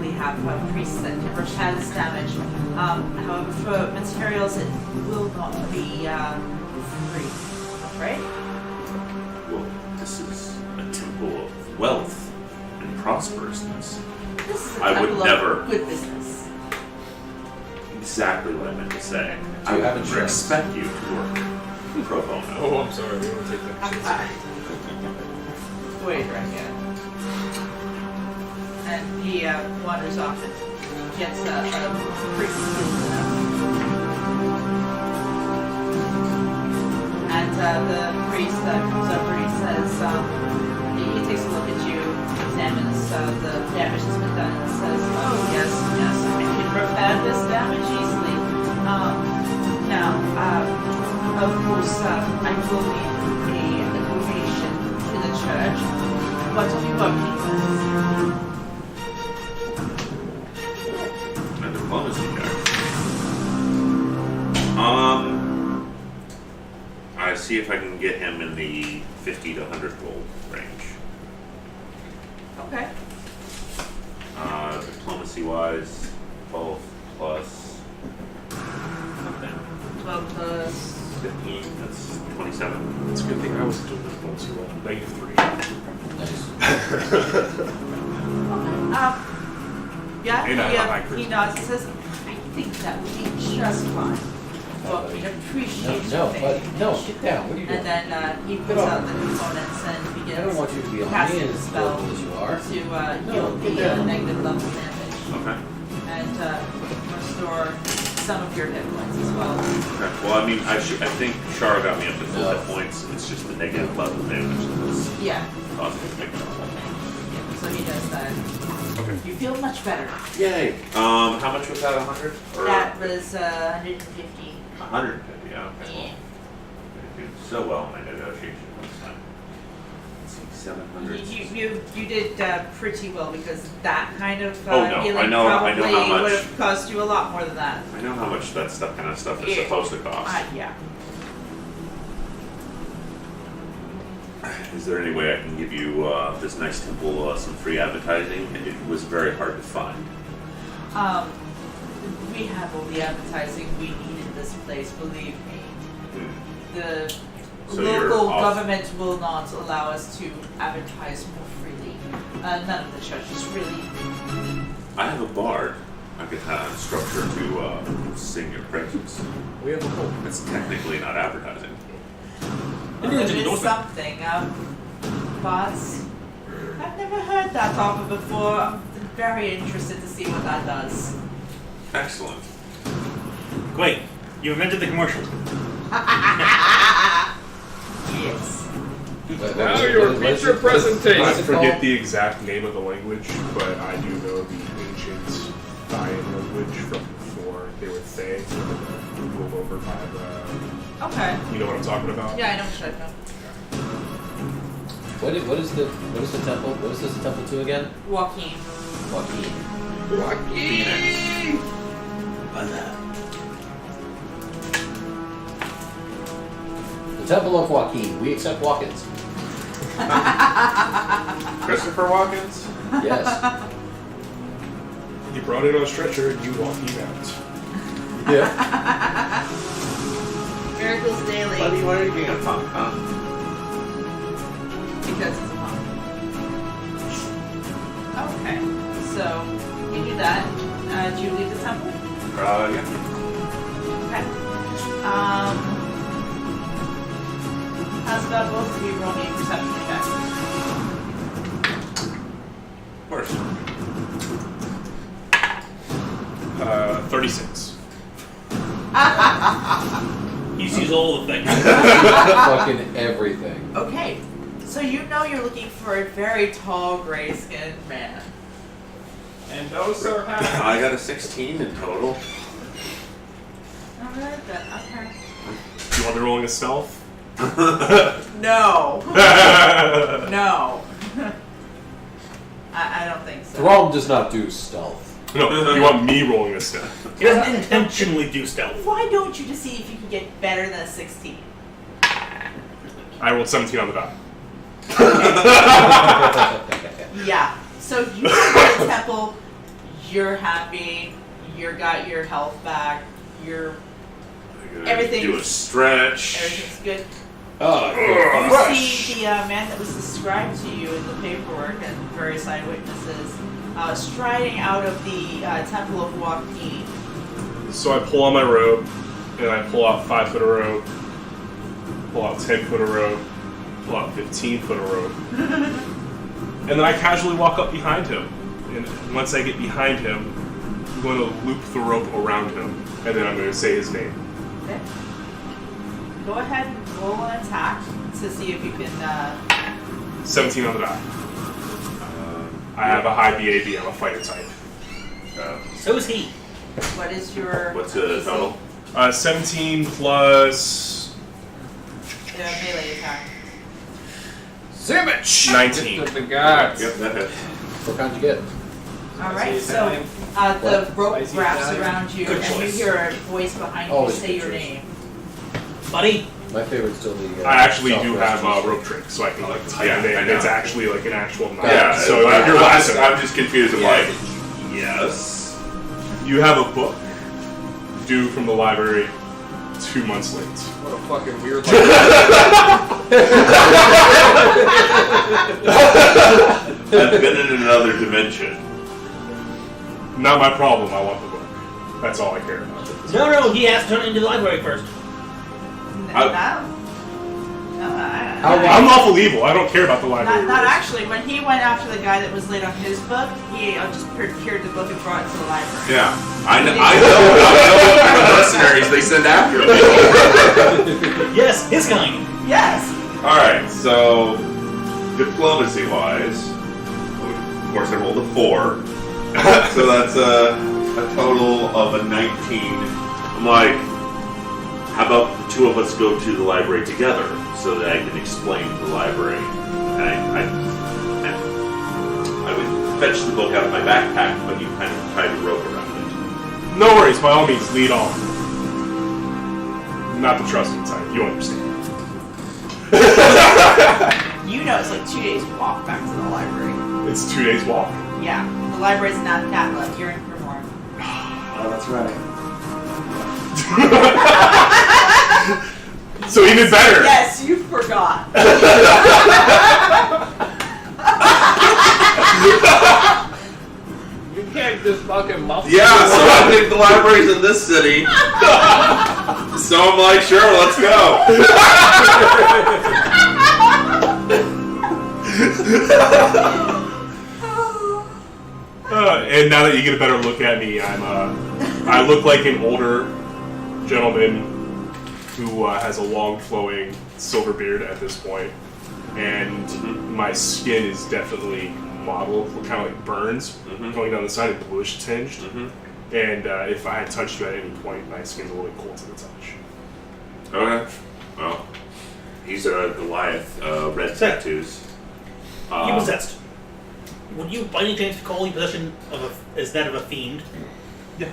we have priests that can repair this damage. However, for materials, it will not be free. Right? Well, this is a temple of wealth and prosperousness. This is a I would temple never- of good business. Exactly what I meant to say. Do I you have would insurance? expect you to work pro bono. Oh, I'm sorry. We don't take that shit. Wait right here. And he wanders off and gets a priest. And the priest comes over, he says, he takes a look at you, examines the damage that's been done, and says, oh yes, I can repair this damage easily. Now, of course, I will need a donation to the church. What are you working with? A diplomacy check. I see if I can get him in the 50 to 100 gold range. Okay. Diplomacy wise, 12 plus something. 12 plus. 15, that's 27. It's a good thing I was doing this once you roll -3. Nice. Yeah, And I have high he nods and says, I think that would be just fine. Well, we appreciate No, it. but no, get down. What are you doing? And then he Get pulls off. out the components and I don't begins want you to be on me casting as the spell local as you are. to No, heal get the down. negative level damage Okay. and restore some of your hit points as well. Okay. Well, I mean, I think Shara got me up to full No. hit points. It's just the negative level damage that was Yeah. causing a big trouble. So he does that. Okay. You feel much better. Yay. How much was that? 100? Or That was 150. 150. Yeah. Okay. Yeah. I did so well in my negotiation this time. Let's see, 700. You did pretty well because that kind of Oh, no, healing I know how probably much- would have cost you a lot more than that. I know how much that kind of stuff is Yeah. supposed to cost. Yeah. Is there any way I can give you this nice temple some free advertising? It was very hard to find. We have all the advertising we need in this place, believe me. The So you're local off- government will not allow us to advertise more freely. None of the churches really. I have a bard. I could instruct her to sing your praises. We have a hope. It's technically not advertising. It is something. Bots. I've never heard that offer before. I'm very interested to see what that does. Excellent. Wait, you invented the commercial. Yes. Now your feature I presentation. forget the exact name of the language, but I do know the ancient Mayan language from before they were Thay, ruled over by the. Okay. You know what I'm talking about? Yeah, I know what I know. What is the temple? What is this temple to again? Joaquin. Joaquin. Phoenix. The Temple of Joaquin. We accept walk-ins. Christopher Watkins? Yes. You brought it on a stretcher and you walked him out. Yeah. Miracles daily. Buddy, why are you being a punk, huh? Because it's a monk. Okay, so you do that. Do you leave the temple? Yeah. Okay. How's about both of you roll me a perception check? Of course. 36. He sees all the things. Fucking everything. Okay, so you know you're looking for a very tall, gray-skinned man. And those are I got a 16 in total. Alright then, okay. You want me rolling a stealth? No. No. I don't think so. Throm does not do stealth. No, you want me rolling this stuff. He doesn't intentionally do stealth. Why don't you just see if you can get better than a 16? I rolled 17 on the dot. Yeah. So you go to the temple, you're happy, you got your health back, everything's do a stretch. everything's good. Oh, You see the man that was described to you in the paperwork and various eyewitnesses striding out of the Temple of Joaquin. So I pull on my robe, and I pull out 5 foot of rope, pull out 10 foot of rope, pull out 15 foot of rope, and then I casually walk up behind him. And once I get behind him, I'm going to loop the rope around him, and then I'm going to say his name. Okay. Go ahead and roll an attack to see if you can. 17 on the dot. I have a high BAB. I'm a fighter type. So is he. What is your? What's the total? 17 plus melee attack? Zimmich! 19. The gods. Yep, that hits. What kind you get? All right. Spicy So Italian. the rope Spicy wraps Italian. around you, Good and choice. you hear a voice behind you Always say good your choice. name. Buddy, My favorite's still the. I actually do have self-rescue. rope trick, so I can like type Yeah, it in. I know. It's actually like an actual knife. Yeah, So like, you're laughing. I'm just confused. I'm Yeah. like, yes. You have a book due from the library 2 months late. What a fucking weird. I've been in another dimension. Not my problem. I want the book. That's all I care about. no, he has to turn it into the library first. I'm lawful evil. I don't care about the library. Not rules. actually. When he went after the guy that was late on his book, he just procured the book and brought it to the library. Yeah, I know what kind of mercenaries they send after me. Yes, his kind. Yes. All right, so diplomacy-wise, of course I rolled a 4, so that's a total of a 19. I'm like, how about the two of us go to the library together so that I can explain to the library? And I would fetch the book out of my backpack, but you kind of tied a rope around it. No worries. By all means, lead on. Not the trusting type. You understand. You know it's like 2 days walk back to the library. It's 2 days walk. Yeah. The library's not Catla. You're in Crimmor. Oh, that's right. So even better. Yes, you forgot. You can't just fucking muffle. Yeah, so I think the library's in this city. So I'm like, sure, let's go. And now that you get a better look at me, I look like an older gentleman who has a long flowing silver beard at this point, and my skin is definitely mottled, kind of like burns going down the side, and bluish tinged. And if I had touched you at any point, my skin's really cold to the touch. Okay. Well, he's a Goliath, red tattoos. You possessed. Would you, by any chance, call your possession as that of a fiend? Yeah.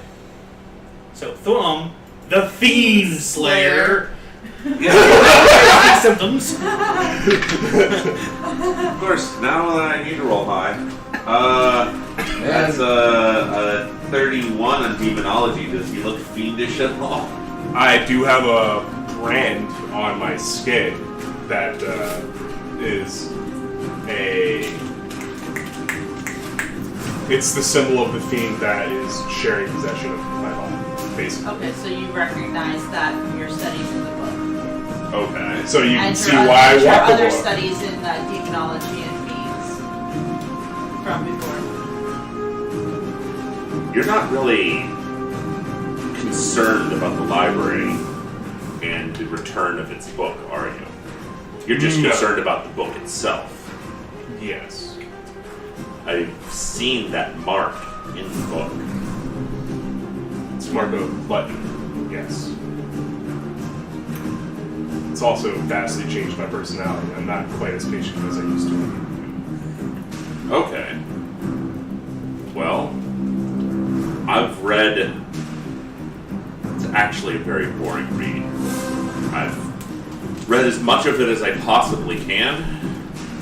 So, Thrum, the Fiend Slayer. Symptoms. Of course, now that I need to roll high. That's a 31 on demonology. Does he look fiendish at all? I do have a brand on my skin that is it's the symbol of the fiend that is sharing possession of my body, basically. Okay, so you recognize that from your studies in the book. Okay. So you can And see your why I your walk the other book. studies in demonology and fiends from before. You're not really concerned about the library and the return of its book, are you? You're just No. concerned about the book itself. Yes. I've seen that mark in the book. It's mark of button. Yes. It's also vastly changed my personality. I'm not quite as patient as I used to be. Okay. Well, I've read. It's actually a very boring read. I've read as much of it as I possibly can,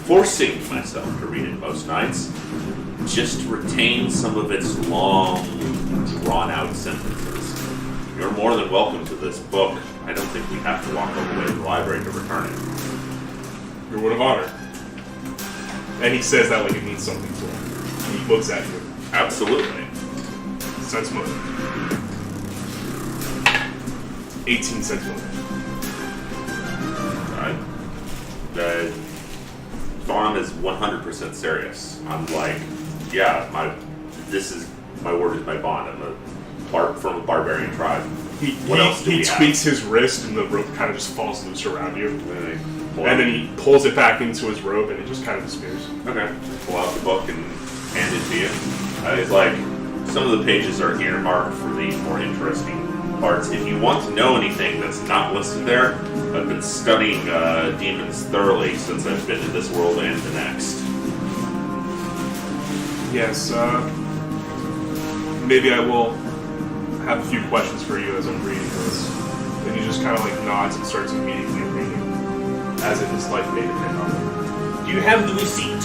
forcing myself to read it most nights, just to retain some of its long, drawn-out sentences. You're more than welcome to this book. I don't think we have to walk all the way to the library to return it. Your word of honor. And he says that like it means something to him. And he looks at you. Absolutely. Sense motive. 18 sense motive. Thorm is 100% serious. I'm like, yeah, my word is my bond. I'm from a barbarian tribe. What else do he we have? tweaks his wrist and the rope kind of just falls loose around you. And then he pulls it back into his robe and it just kind of disappears. Okay. Pull out the book and hand it to you. It's like, some of the pages are earmarked for the more interesting parts. If you want to know anything that's not listed there, I've been studying demons thoroughly since I've been in this world and the next. Yes, maybe I will have a few questions for you as I'm reading this. And he just kind of like nods and starts immediately reading, as if his life may depend on it. Do you have the receipt?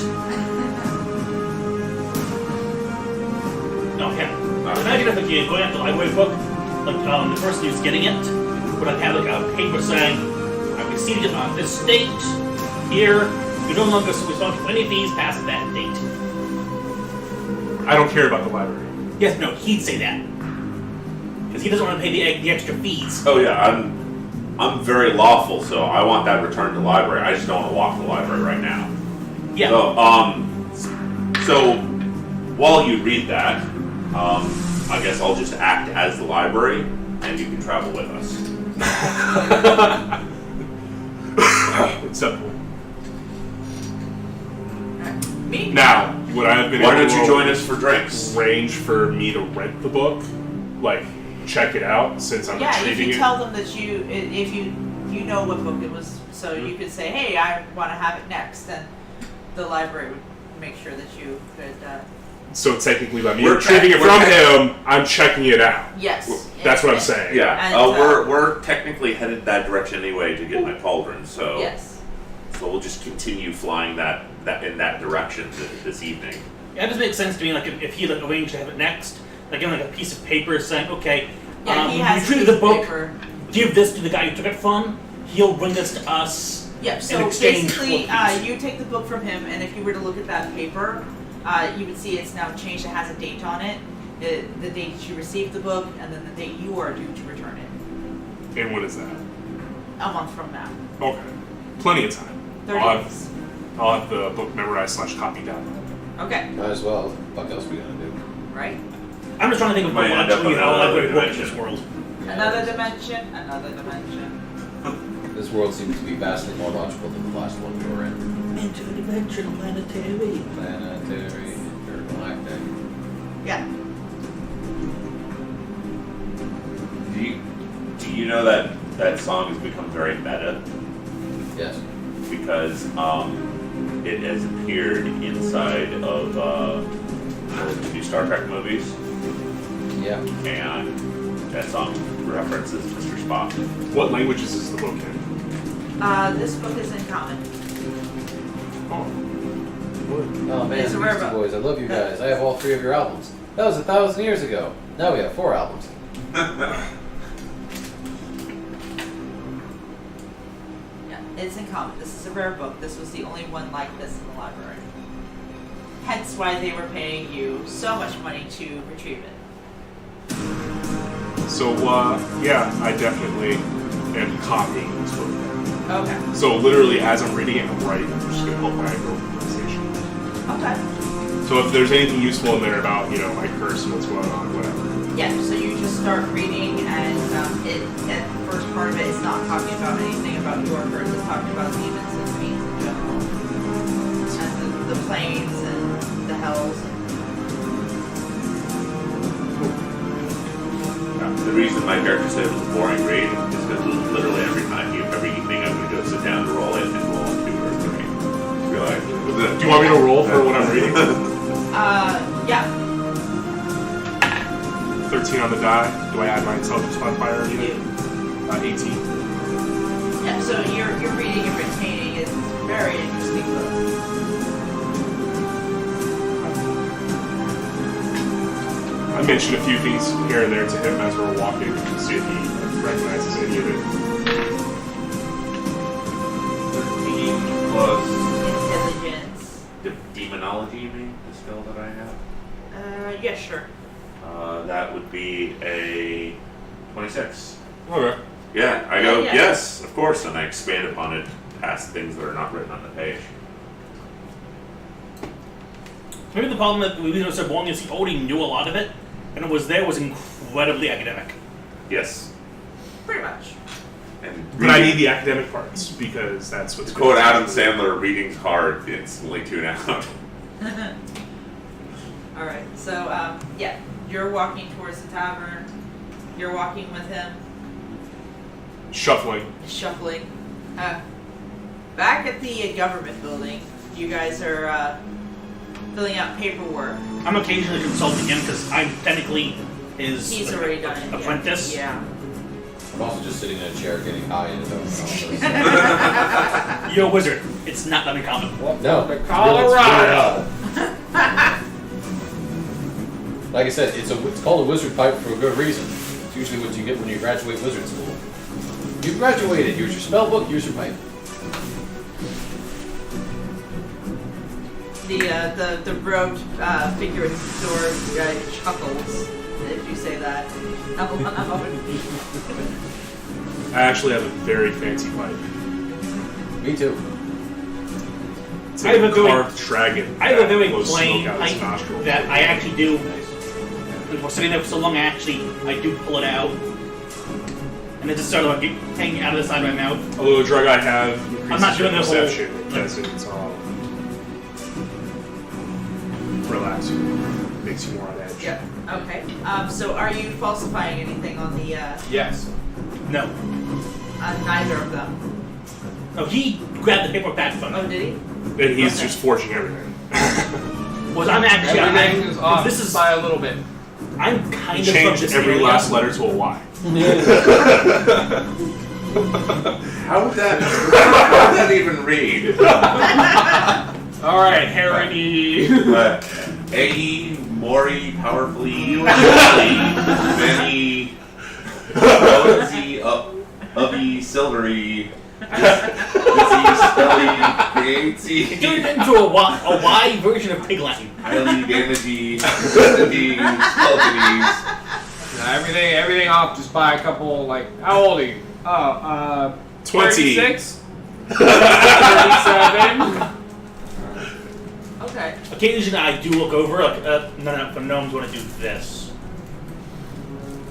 No, okay. Imagine if you're going out the library book, like the person who's getting it would have like a paper saying, I received it on this date. Here, you're no longer responsible for any fees past that date. I don't care about the library. Yes, no, he'd say that. Because he doesn't want to pay the extra fees. Oh yeah, I'm very lawful, so I want that returned to the library. I just don't want to walk to the library right now. Yeah. So while you read that, I guess I'll just act as the library, and you can travel with us. Acceptable. Me? Now, would I have been Why able don't you to join us for drinks? arrange for me to rent the book? Like, check it out since I'm Yeah, if retrieving you it? tell them that if you know what book it was, so you could say, hey, I want to have it next, then the library would make sure that you could. So technically, by me We're retrieving it we're from him, I'm checking it out. Yes. That's what I'm and- saying. Yeah, And, we're technically headed that direction anyway to get my pauldron, so Yes. so we'll just continue flying that in that direction this evening. Yeah, it just makes sense to me, like, if he, like, arranged to have it next, like, like a piece of paper saying, okay, Yeah, he has you a retrieve piece the of book, paper. give this to the guy you took it from, he'll bring this to us. Yep. in So exchange basically, for fees. you take the book from him, and if you were to look at that paper, you would see it's now changed. It has a date on it. The date you received the book, and then the date you are due to return it. And what is that? A month from now. Okay. Plenty of time. 30 days. I'll have the book memorized / copied down. Okay. Might as well. What the fuck else are we gonna do? Right. I'm just trying to think of Might what end up actually in how another library works in this dimension. world. Another dimension. Another dimension. This world seems to be vastly more logical than the last one we were in. Interdimensional planetary. Planetary, intergalactic. Yeah. Do you know that song has become very meta Yes. because it has appeared inside of the new Star Trek movies, Yeah. and that song references Mr. Spock. What languages is the book in? This book is in common. Oh. Oh man, It's a Beastie rare book. Boys, I love you guys. I have all 3 of your albums. That was 1,000 years ago. Now we have 4 albums. Yeah, it's in common. This is a rare book. This was the only one like this in the library. Hence why they were paying you so much money to retrieve it. So, yeah, I definitely am copying this book. Okay. So, literally, as I'm reading it, I'm writing. I'm just going to help my organization. Okay. So, if there's anything useful in there about, my curse and what's going on, whatever. Yeah, so you just start reading, and the first part of it is not talking about anything about your curse. It's talking about demons and fiends in general. And the planes and the hells. The reason my character said it was a boring read is because literally every evening I would go sit down to roll it and roll 2 or 3. Be like, Do you want me to roll for what I'm reading? Yeah. 14 on the die. Do I add my intelligence modifier or anything? 18. Yeah, so your reading and retaining is very interesting book. I mentioned a few things here and there to him as we're walking to see if he recognizes any of it. 13 plus Intelligence. demonology, you mean? The skill that I have? Yeah, sure. That would be a 26. Okay. Yeah, I go, Yeah. yes, of course, and I expand upon it past things that are not written on the page. Maybe the problem that we were so long is he already knew a lot of it, and it was incredibly academic. Yes. Pretty much. And But I need the academic parts because that's what's to quote Adam Sandler, reading's hard, instantly tune out. Alright, so, yeah, you're walking towards the tavern. You're walking with him, Shuffling. shuffling. Back at the government building, you guys are filling out paperwork. I'm occasionally consulting him because I'm technically his He's already done it. apprentice. Yeah. I'm also just sitting in a chair getting high in his own office. You're a wizard. It's not that uncommon. No. The it's Colorado. Like I said, it's called a wizard pipe for a good reason. It's usually what you get when you graduate wizard school. You graduated. Here's your spell book. Here's your pipe. The robed figure at the door chuckles if you say that out loud. I actually have a very fancy pipe. Me too. It's I have a very- carved dragon. I have a that very blows plain smoke out his pipe nostril. that I actually do. We're sitting there for so long, I do pull it out, and it just sort of like hanging out of the side of my mouth. Although the drug I have increases I'm not doing your the whole- perception, it doesn't relax you. Makes you more on edge. Yeah. Okay. So are you falsifying anything on the Yes. No, neither of them? no, he grabbed the paper back from Oh, me. did he? And he's Okay. just forging everything. Was I'm actually Everything is off this is by a little bit. I'm kind He of from changed this every area. last letter to a Y. How would that even read? All right, Harry. A Mori powerfully, many, Ozy, Ubby, Silvery, Spelly, It turned Createy, into a Y version of Pig Latin. Highly Damagey, Spendy, Skeltonies. Everything off just by a couple. Like, how old are you? 20. 36? 37? Okay. Occasionally, I do look over, like, no, the gnomes want to do this.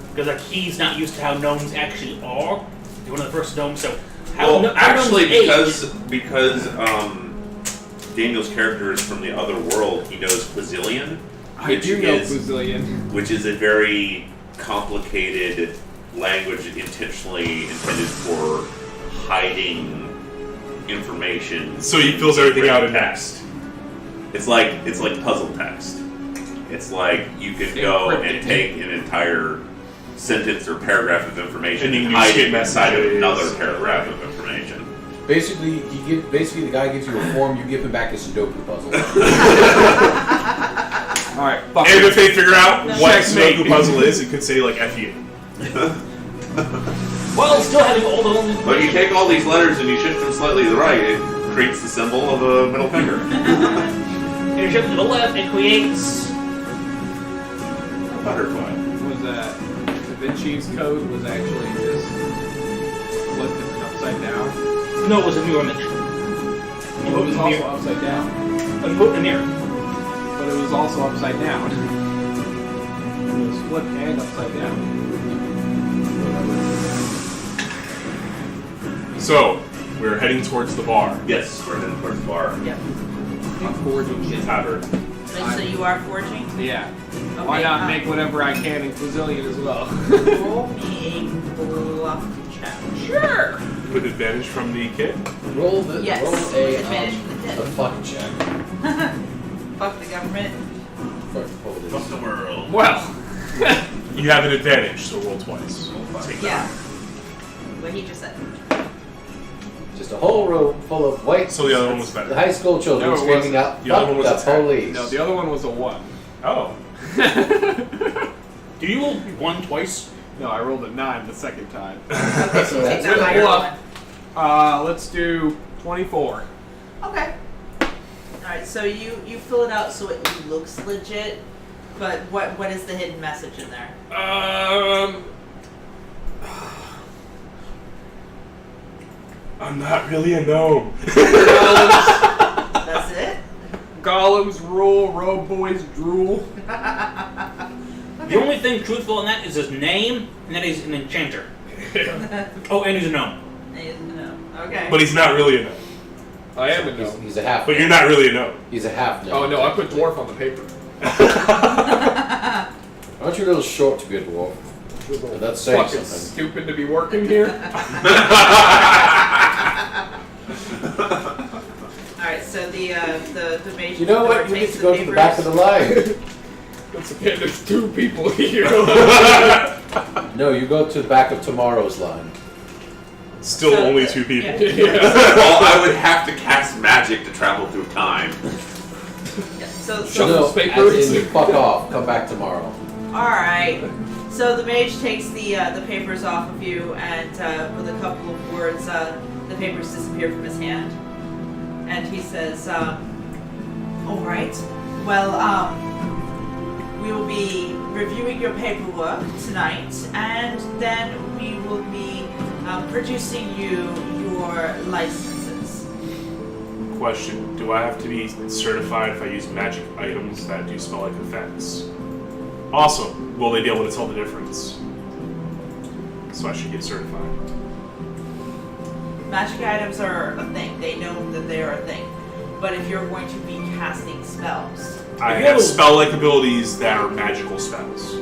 Because, like, he's not used to how gnomes actually are. He's one of the first gnomes, so how Well, how actually, gnomes because Daniel's character is from the other world, he knows Quazillion, I do know Quazillion. which is a very complicated language intentionally intended for hiding information. So he fills everything out in text. It's like puzzle text. It's like you could go and take an entire sentence or paragraph of information And you and can hide use it inside of messages. another paragraph of information. Basically, the guy gives you a form. You give him back a Sudoku puzzle. All right, fuck And it. if they figure out what a Checkmate. Sudoku puzzle is, it could say, like, F you. While still having all the But you take all these letters and you shift them slightly to the right, it creates the symbol of a middle finger. And you shift to the left, it creates. Butterfly. Was Da Vinci's code was actually just flipped and upside down. No, it was a new image. You It put was in the also mirror. upside down, Oh, you put in the mirror. but it was also upside down. It was flipped and upside down. So, we're heading towards the bar. Yes, we're heading towards the bar. Yep. I'm forging shit. Tavern. And so you are forging? Yeah. Okay, Why not make whatever I can in Quazillion as well? Roll me a bluff check. Sure. With advantage from the kid. Roll Yes, roll with advantage from the a kid. fuck check. Fuck the government. Fuck the police. Fuck the world. Well, You have an advantage, so roll twice. Take Yeah. that. What he just said. Just a whole room full of white So the other one was the better. high school children No, it screaming wasn't. out, The other "Fuck one was the attack. police." No, the other one was a 1. Oh. Do you roll 1 twice? No, I rolled a 9 the second time. Okay, so take that's that a higher bluff. one. Let's do 24. Okay. Alright, so you fill it out so it looks legit, but what is the hidden message in there? I'm not really a gnome. That's it? Golems rule, road boys drool. The only thing truthful in that is his name, and that he's an enchanter. Oh, and he's a gnome. No. Okay. But he's not really a gnome. I am a gnome. He's a half. But you're not really a gnome. He's a half gnome. Oh no, I put dwarf on the paper. Aren't you a little short to be a dwarf? That's saying Fucking something. stupid to be working here. Alright, so the mage. You know what? You need to go to the back of the line. Once again, there's 2 people here. No, you go to the back of tomorrow's line. Still So- only 2 people. Yeah. Well, I would have to cast magic to travel through time. Yeah, so Shuffle No, papers. as in you fuck off. Come back tomorrow. alright. So the mage takes the papers off of you, and with a couple of words, the papers disappear from his hand. And he says, alright, well, we will be reviewing your paperwork tonight, and then we will be producing you your licenses. Question: do I have to be certified if I use magic items that do spell-like effects? Awesome. Will they be able to tell the difference? So I should get certified. Magic items are a thing. They know that they are a thing. But if you're going to be casting spells, I Whoa. have spell-like abilities that are magical spells.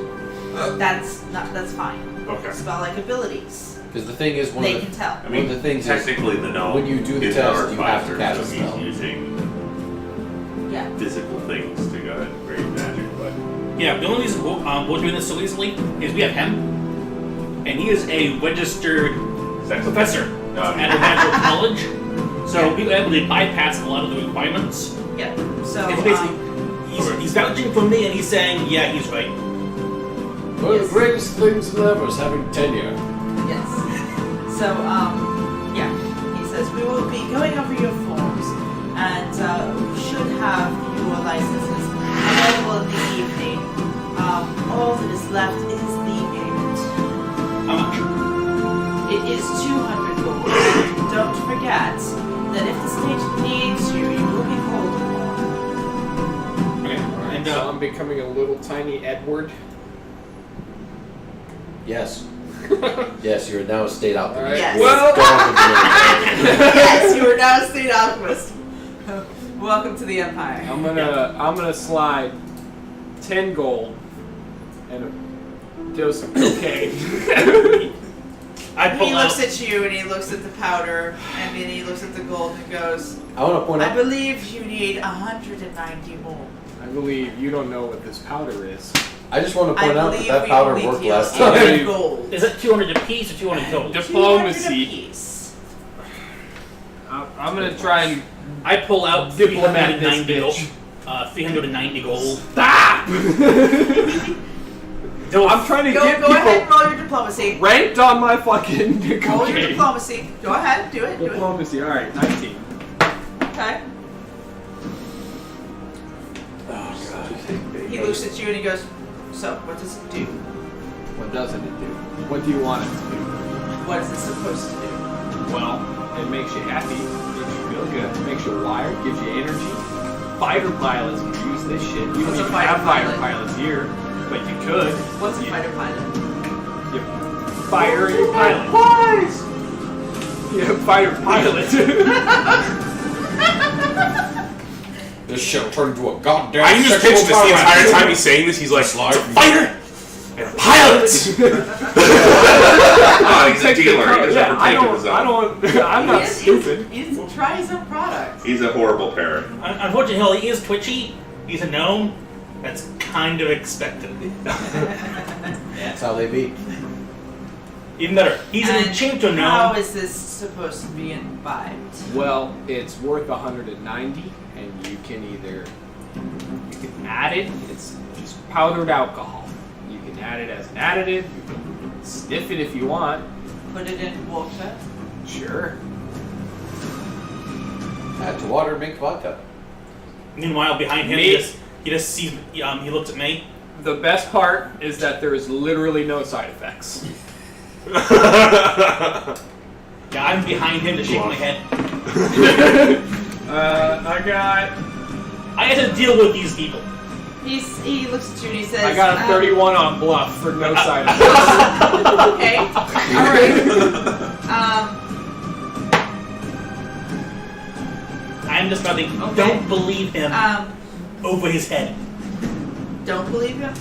that's fine. Okay. Spell-like abilities, Because the thing is, one they of can the, tell. I one mean, of the things is, technically the gnome when you do the is test, our you have to advisor, cast a so spell. he's using Yeah. physical things to go ahead and create magic, but Yeah, the only reason we're doing this so easily is we have him, and he is a registered professor at a magical college, so we were able to bypass a lot of the requirements. Yeah. So It's basically, he's vouching for me, and he's saying, yeah, he's right. one of the greatest things ever is having tenure. yes. So yeah. He says we will be going over your forms, and should have your licenses available in the evening. All that is left is the payment. How much? It is 200 gold. Don't forget that if the state needs you, you will be called upon. Okay. And So I'm becoming a little tiny Edward. Yes. Yes, you're now a state alchemist. Alright. Yes. Well, Yes, you are now a state alchemist. Welcome to the Empire. I'm gonna slide 10 gold and a dose of cocaine. I pull He out. looks at you and he looks at the powder and then he looks at the gold and goes, I want to point I out. believe you need 190 more. I believe you don't know what this powder is. I just want to I point out believe that we powder only worked deal last in time. gold. Is it 200 apiece or 200 total? 200 Diplomacy. apiece. I'm gonna try and I pull out Diplomat this 390 gold. bitch. 390 gold. stop. I'm trying to Go get ahead and people roll your diplomacy. ranked on my fucking Roll your cocaine. diplomacy. Go ahead, do it. Do it. Diplomacy. All right, 19. Okay. He looks at you and he goes, so what does it do? What doesn't it do? What do you want it to do? What is it supposed to do? Well, it makes you happy, makes you feel good, makes you wired, gives you energy. Fighter pilots can use this shit. You What's a don't even fighter have fighter pilot? pilots here, but you could. What's a You- fighter pilot? You fire your pilot. You have fighter pilot. This shit turned into a goddamn. I can just sexual picture this the power entire trip. time he's saying this. He's like, Slide. fighter and a pilot. oh, he's a dealer. He doesn't Yeah, ever I take of his don't. own. I'm not stupid. He's trying some products. He's a horrible parrot. Unfortunately, he is twitchy. He's a gnome. That's kind of expected. That's how they be. Even better, he's an And enchanter how now. is this supposed to be imbibed? Well, it's worth 190, and you can add it. It's just powdered alcohol. You can add it as an additive. You can sniff it if you want. Put it in water. Sure. Add to water, make vodka. Meanwhile, behind him, Me? he just sees. He looks at me. The best part is that there is literally no side effects. Yeah, I'm behind him to shake my head. I had to deal with these people. He looks at you and he says, I got a 31 on bluff for no side effects. Okay. Alright. I'm just about to Okay. don't believe him over his head. Don't believe him?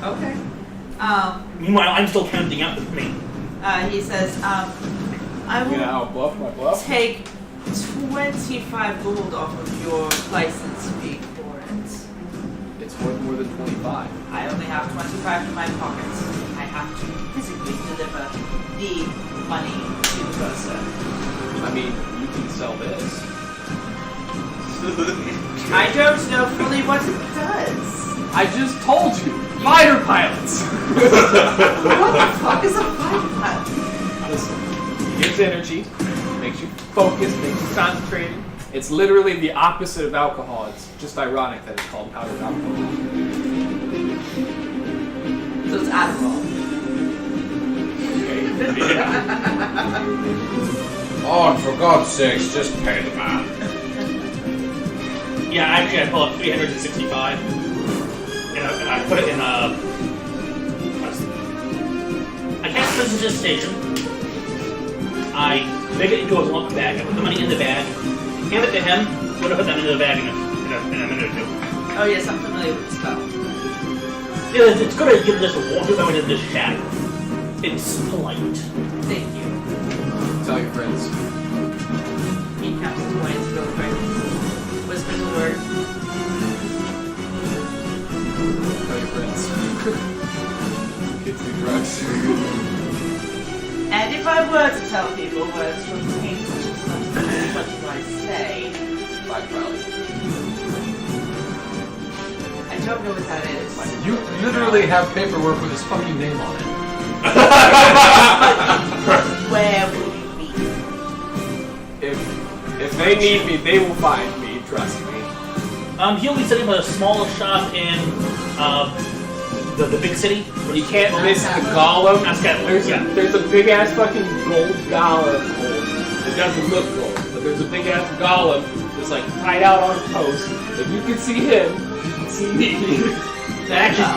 Okay. Meanwhile, I'm still counting out with me. He says, I You will know how bluff my bluff? take 25 gold off of your license fee for it. It's worth more than 25. I only have 25 in my pockets. I have to physically deliver the money to the person. I mean, you can sell this. I don't know fully what it does. I just told you! Fighter pilots! What the fuck is a fighter pilot? Listen, it gives energy, makes you focused, makes you concentrated. It's literally the opposite of alcohol. It's just ironic that it's called powdered alcohol. So it's Adderall. Oh, and for God's sakes, just pay the man. Yeah, actually, I pull up 365, and I put it in a. I cast Prisoner Station. I make it into a lump bag. I put the money in the bag, hand it to him. Would have put that into the bag in a minute or two. Oh yes, I'm familiar with the spell. Yeah, it's good to give this a water going into this shadow. It's polite. Thank you. Tell your friends. He counts the coins real quick. Whispers a word. Tell your friends. Kids do drugs. And if I were to tell people words to obtain such and such, what do I say? Five probably. I don't know what that is. You literally have paperwork with his fucking name on it. Where will you be? If they need me, they will find me. Trust me. He'll be setting up a small shop in the big city. You can't miss the golem. That's kind of There's a big ass fucking gold golem. It doesn't look gold, but there's a big ass golem that's like tied out on a post. If you can see him, you can see me. Actually,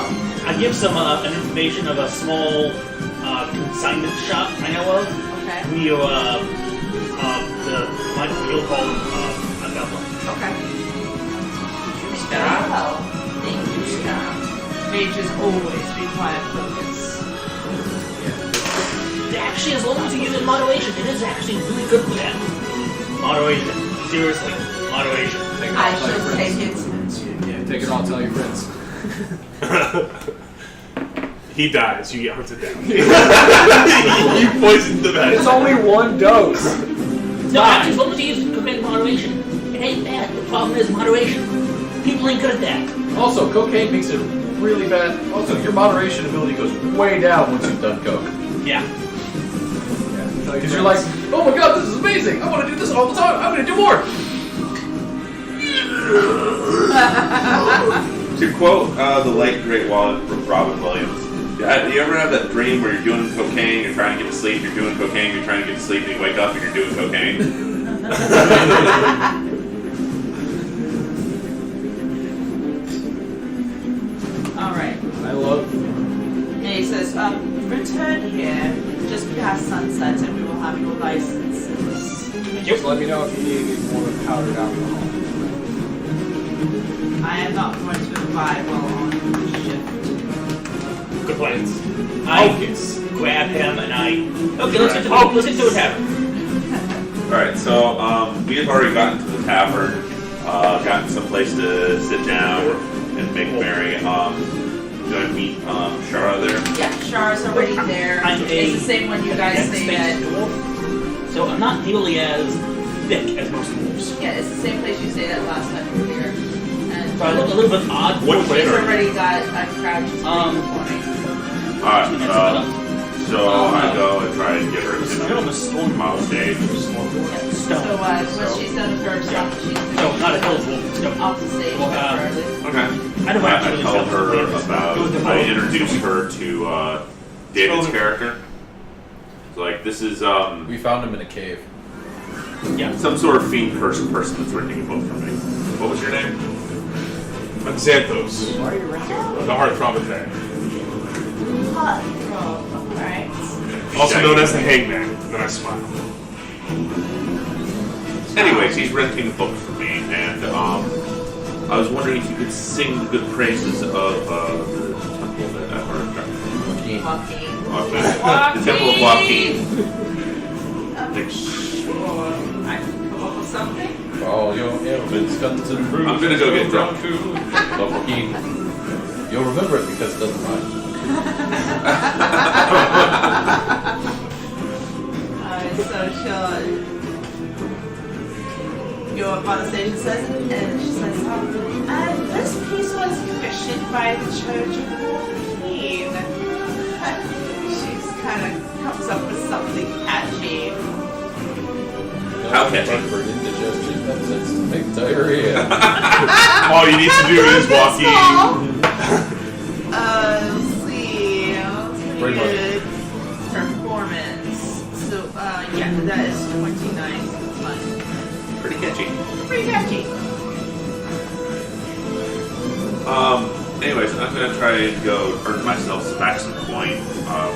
I give some information of a small consignment shop I know of. Okay. You'll call them a couple. Okay. Well, thank you, Scott. Mages always require focus. Actually, as long as you use it in moderation, it is actually really good for that. Moderation. Seriously, moderation. Take it I all, tell your shall take friends. it to Yeah, take it all, tell your friends. He dies. You get hunted down. You poisoned the man. It's only one dose. No, actually, as long as you use cocaine in moderation, it ain't bad. The problem is moderation. People ain't good at that. Also, cocaine makes it really bad. Also, your moderation ability goes way down once you've done coke. Yeah. Because you're like, oh my god, this is amazing! I want to do this all the time! I'm going to do more! To quote the late great Robin Williams, do you ever have that dream where you're doing cocaine, you're trying to get to sleep, you're doing cocaine, you're trying to get to sleep, and you wake up and you're doing cocaine? Alright. I love And he says, return here just past sunset and we will have your licenses. Just let me know if you need any more powdered alcohol. I am not going to imbibe while on shift. Good plans. I Focus. grab him and okay, let's get to a tavern. Alright, so we have already gotten to the tavern, gotten some place to sit down. and make merry. Do I meet Shara there? Yeah, Char's already there. I'm It's the same one you guys stayed at. dwarf, so I'm not nearly as thick as most dwarves. Yeah, it's the same place you stayed at last time you were here. And So I look a little bit odd. What she's plane are you? already got a crouch in the morning. Alright, so I go and try and get her I don't know, to stone model stage. So Stone. once she's done with her stuff, she's No, not a hill wolf. Stone. off the stage Well, temporarily. Okay. I don't I actually tell her about. I introduce her. her to David's character. So like this is We found him in a cave. Yeah. some sort of fiend person that's renting a book from me. What was your name? I'm Xanthos, Why are you renting? the heartthrob of Day. Alright. Also known as the Hangman. And then I smile. Anyways, he's renting a book from me, and I was wondering if you could sing the good praises of the temple that Joaquin. Walking. the temple of Joaquin. I can come up with something. All your ailments, guns and bruises. I'm gonna go get drunk. Love Joaquin. You'll remember it because it doesn't rhyme. So she'll go up on the stage and she says, and this piece was commissioned by the Church of Joaquin. She's kind of comes up with something catchy. How catchy? Run for indigestion, that's it. Make diarrhea. All you need to do is Joaquin. Let's see. Bring one. Good performance. So, yeah, that is 29. So it's fun. Pretty catchy. Pretty catchy. Anyways, I'm gonna try and go earn myself back some coin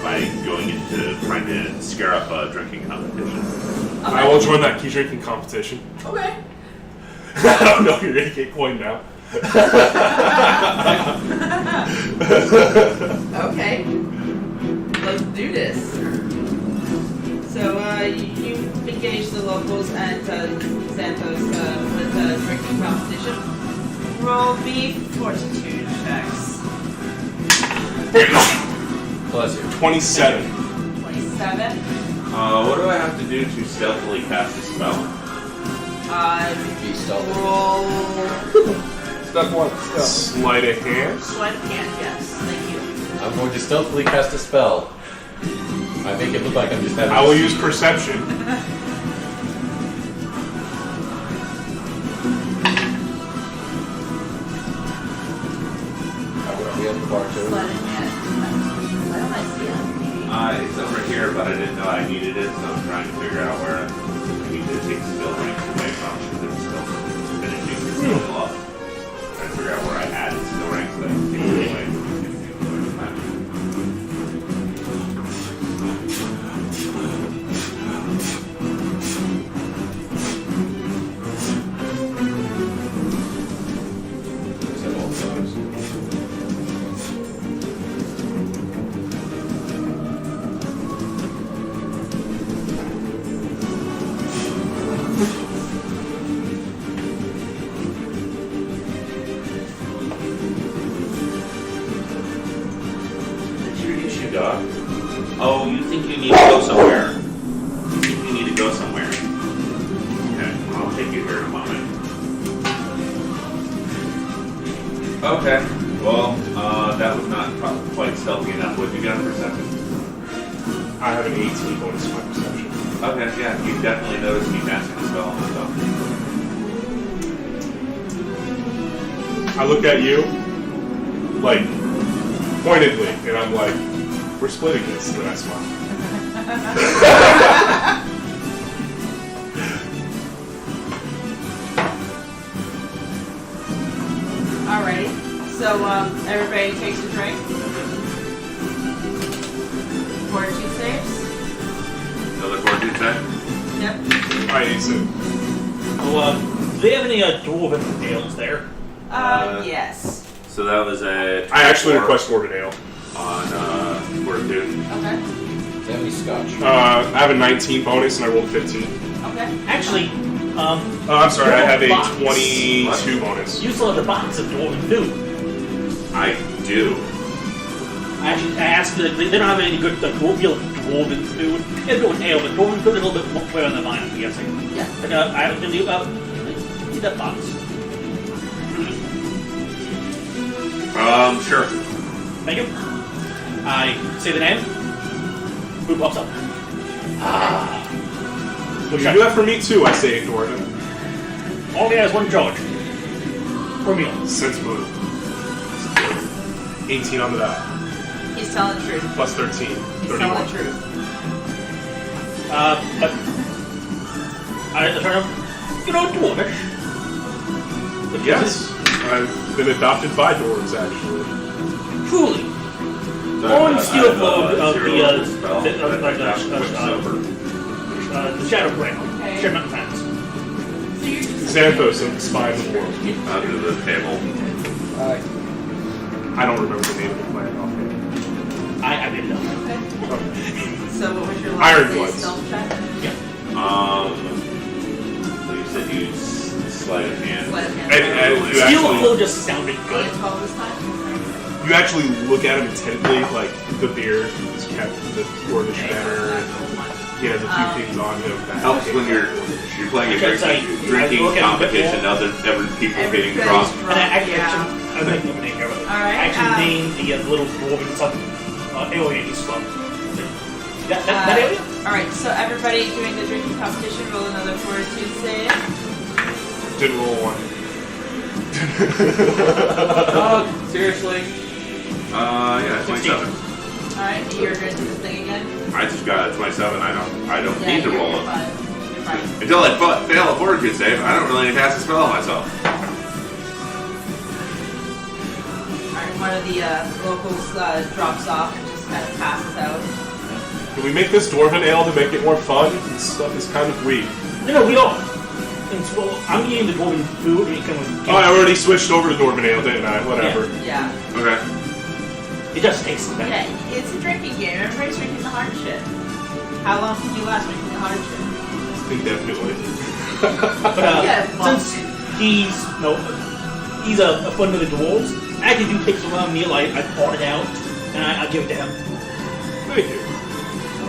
by going into trying to scare up a drinking competition. I will join that key drinking competition. Okay. I don't know if you're gonna get coin now. Okay. Let's do this. So, you engage the locals and Santos with the drinking competition. Roll me fortitude checks. Bless you. 27. 27. What do I have to do to stealthily cast a spell? Be stealthy. Roll Step one. Step. Sleight of hand. sleight of hand, yes. Thank you. I'm going to stealthily cast a spell. I make it look like I'm just having. I will use perception. We have the bar too. Sleight of hand. Why don't I see it? Maybe. It's over here, but I didn't know I needed it, so I'm trying to figure out where I need to take skill ranks away from. There's still finishing the skill off. Trying to figure out where I added skill ranks that I can take away. Is that all size? Introduce you, dog. Oh, you think you need to go somewhere? You think you need to go somewhere? Okay, I'll take you here in a moment. Okay, well, that was not quite stealthy enough. What did you get on perception? I have an 18 bonus to my perception. Okay, yeah, you definitely noticed me casting a spell on myself. I look at you, like, pointedly, and I'm like, we're splitting this, and then I smile. Alrighty. So, everybody takes a drink. Fortitude saves. Another fortitude check? Yep. Alright, Ethan. Well, do they have any dwarven ales there? Yes. So that was a. I actually 24 request Dwarven Ale. on fortitude. Okay. Is that any scotch? I have a 19 bonus, and I rolled 15. Okay. Actually, I'm sorry, I have a Box. 22 bonus. you still have the box of dwarven food. I do. I asked, they don't have any good dwarven food. They have good ale, but dwarven food is a little bit more clear on the mind, I'm guessing. Yeah. But I was going to do, need that box. Sure. Thank you. I say the name. Food pops up. Ah. You do that for me too, I say, Dwarven. Only has one charge. Per meal. Since moved. 18 on the dot. He's telling the truth. Plus 13. He's 31. telling the truth. But I turn up, dwarvish. But Yes. I've been adopted by dwarves, actually. Truly. On steel flow of the Shadow Brain. Okay. Shadow Plans. So you're just Xanthos of the Spine of the World. Under the table. I don't remember the name of the planet offhand. I didn't know. okay. So what was your Iron last Bloods. stealth check? So you said you sleight of hand. Sleight of hand. And you Steel actually, flow just sounded Only good. 12 this time? you actually look at him intently, like the beard is kept the dwarvish manner, and he has a few things on him that Helps when you're playing a drinking competition. Other people getting drunk. And I actually, Yeah. I think I'm here with it. All right, I actually named the little dwarven son alien he's from. That alien? Alright, so everybody doing the drinking competition, roll another fortitude save. didn't roll one. Oh, seriously? Yeah, 27. Alright, you're going to do this thing again? I just got a 27. I don't need to you're roll it. fine. You're fine. Until I fail a fortitude save, I don't really cast a spell on myself. Alright, one of the locals drops off and just kind of passes out. Can we make this dwarven ale to make it more fun? This stuff is kind of weak. No, we don't. And so, I'm eating the dwarven food and it comes with Oh, I already switched over to dwarven ale, didn't I? Whatever. Yeah. Okay. It just tastes better. Yeah, it's a drinking game. Everybody's drinking the hard shit. How long can you last drinking the hard shit? Indefinitely. But Yeah, well- since he's a friend of the dwarves, I actually do take some around meal. I bought it out and I give it to him. Thank you.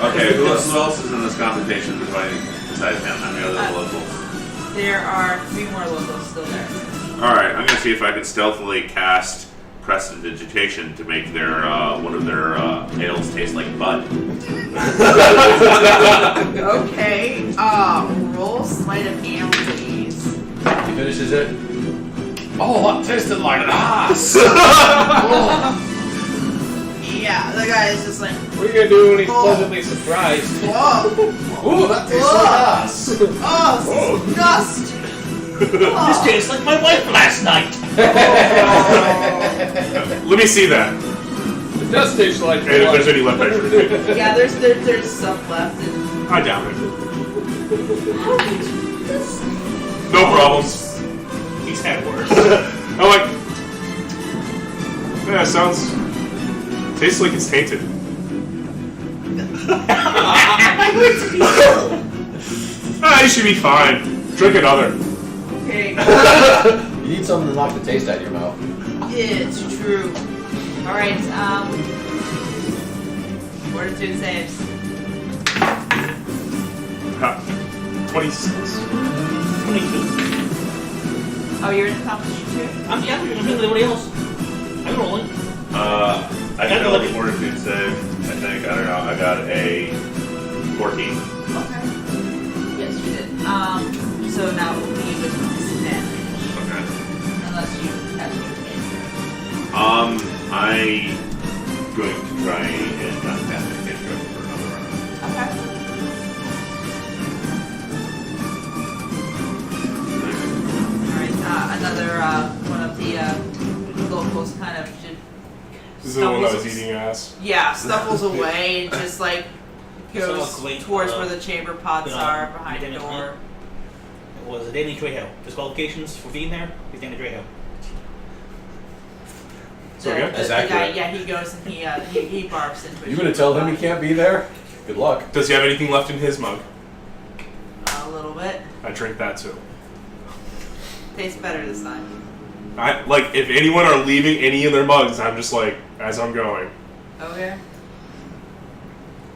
Okay, who else is in this competition besides him? I mean, other locals. There are 3 more locals still there. Alright, I'm gonna see if I can stealthily cast Prestidigitation to make their one of their ales taste like bud. Okay, roll sleight of hand, please. He finishes it. Oh, that tasted like ass! Yeah, the guy is just like, What are you gonna do when he's pleasantly surprised? whoa, Ooh, that tastes like ass. oh, disgusting. This tastes like my wife last night. Let me see that. It does taste like And if there's any left, I drink it. Yeah, there's some left. And I doubt it. No problems. He's had worse. I'm like, yeah, sounds. Tastes like it's tainted. You should be fine. Drink another. okay, You need something to knock the taste out of your mouth. it's true. All right, fortitude saves. 26. 22. Oh, you're in the competition too? I'm with everybody else. I'm rolling. I failed a fortitude save, I think. I don't know. I got a 14. Okay. Yes, you did. So now it will be with disadvantage, Okay. unless you have any answer. I'm going to try and not pass the kid for another round. Okay. Alright, another one of the locals kind of just This is the one that was stumbles- eating ass. Yeah, stumbles away and just like goes So, wait, towards where the chamber pods are behind the Lieutenant door. Hunt. It was a Danny Trejo. Disqualifications for being there. He's Danny Trejo. So again? That's The guy, accurate. yeah, he goes and he barfs into it. You gonna tell him he can't be there? Good luck. Does he have anything left in his mug? A little bit. I drink that too. Tastes better this time. If anyone are leaving any of their mugs, I'm just like, as I'm going. Okay.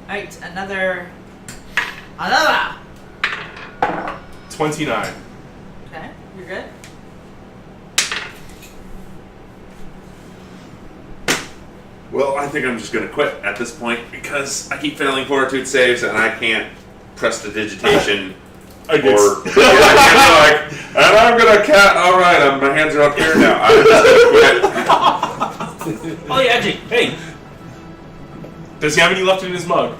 Alright, another. 29. Okay, you're good. Well, I think I'm just gonna quit at this point because I keep failing fortitude saves and I can't prestidigitation. I did. And I'm gonna all right, my hands are up here now. I'm just gonna quit. Oh yeah, actually, hey, Does he have any left in his mug?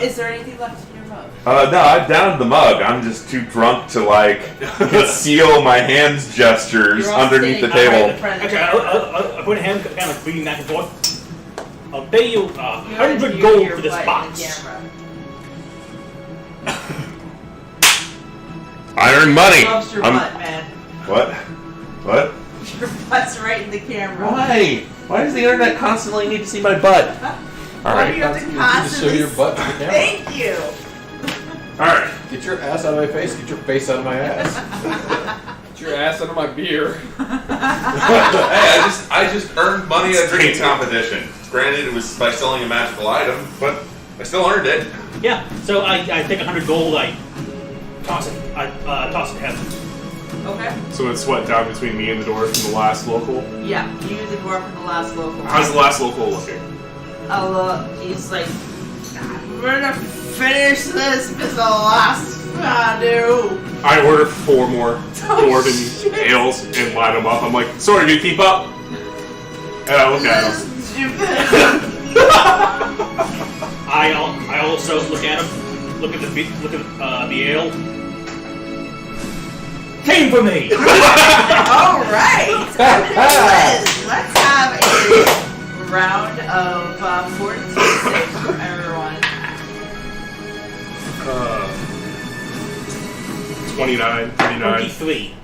Is there anything left in your mug? No, I've downed the mug. I'm just too drunk to conceal my hands gestures You're all underneath the standing right in table. front of the actually, camera. I put a hand kind of reading back and forth. I'll pay you You have 100 your gold for this butt in box. the camera. I earn money. Loves your butt, man. What? What? Your butt's right in the camera. Why? Why does the internet constantly need to see my butt? All Why do right. you have to You just constantly? show your butt to the camera. Thank you. All right. Get your ass out of my face. Get your face out of my ass. Get your ass out of my beer. Hey, I just earned money at a drinking competition. Granted, it was by selling a magical item, but I still earned it. Yeah, so I take 100 gold, I toss it to him. Okay. So it's what, down between me and the dwarf from the last local? Yeah, you the dwarf from the last local. How's the last local looking? Oh, look, he's like, we're gonna finish this. This is the last I do. I order 4 more Oh, dwarven shit. ales and line them up. I'm like, sorry, do you keep up? And I look at him. Stupid. I also look at him, look at the ale. Came for me! All right. Let's have a round of fortitude saves for everyone. 29, 39, 23.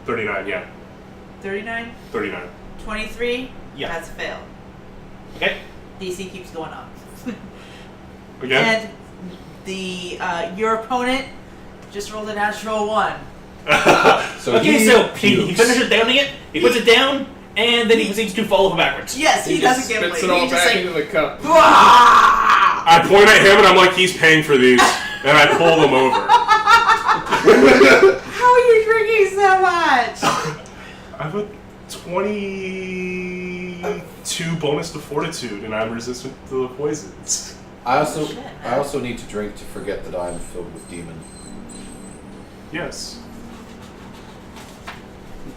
39, yeah. 39, 39. 23. Yeah. That's a fail. Okay. DC keeps going up. Again? And the your opponent just rolled a natural 1. So Okay, so he pukes. finishes downing it, he puts it down, and then he proceeds to fall over backwards. Yes, he just doesn't get spits bleed. it all He just back like, into the cup. "Wah!" I point at him and I'm like, he's paying for these. And I pull them over. How are you drinking so much? I have a 22 bonus to fortitude and I'm resistant to the poisons. I also Shit, man. I also need to drink to forget that I'm filled with demon. Yes.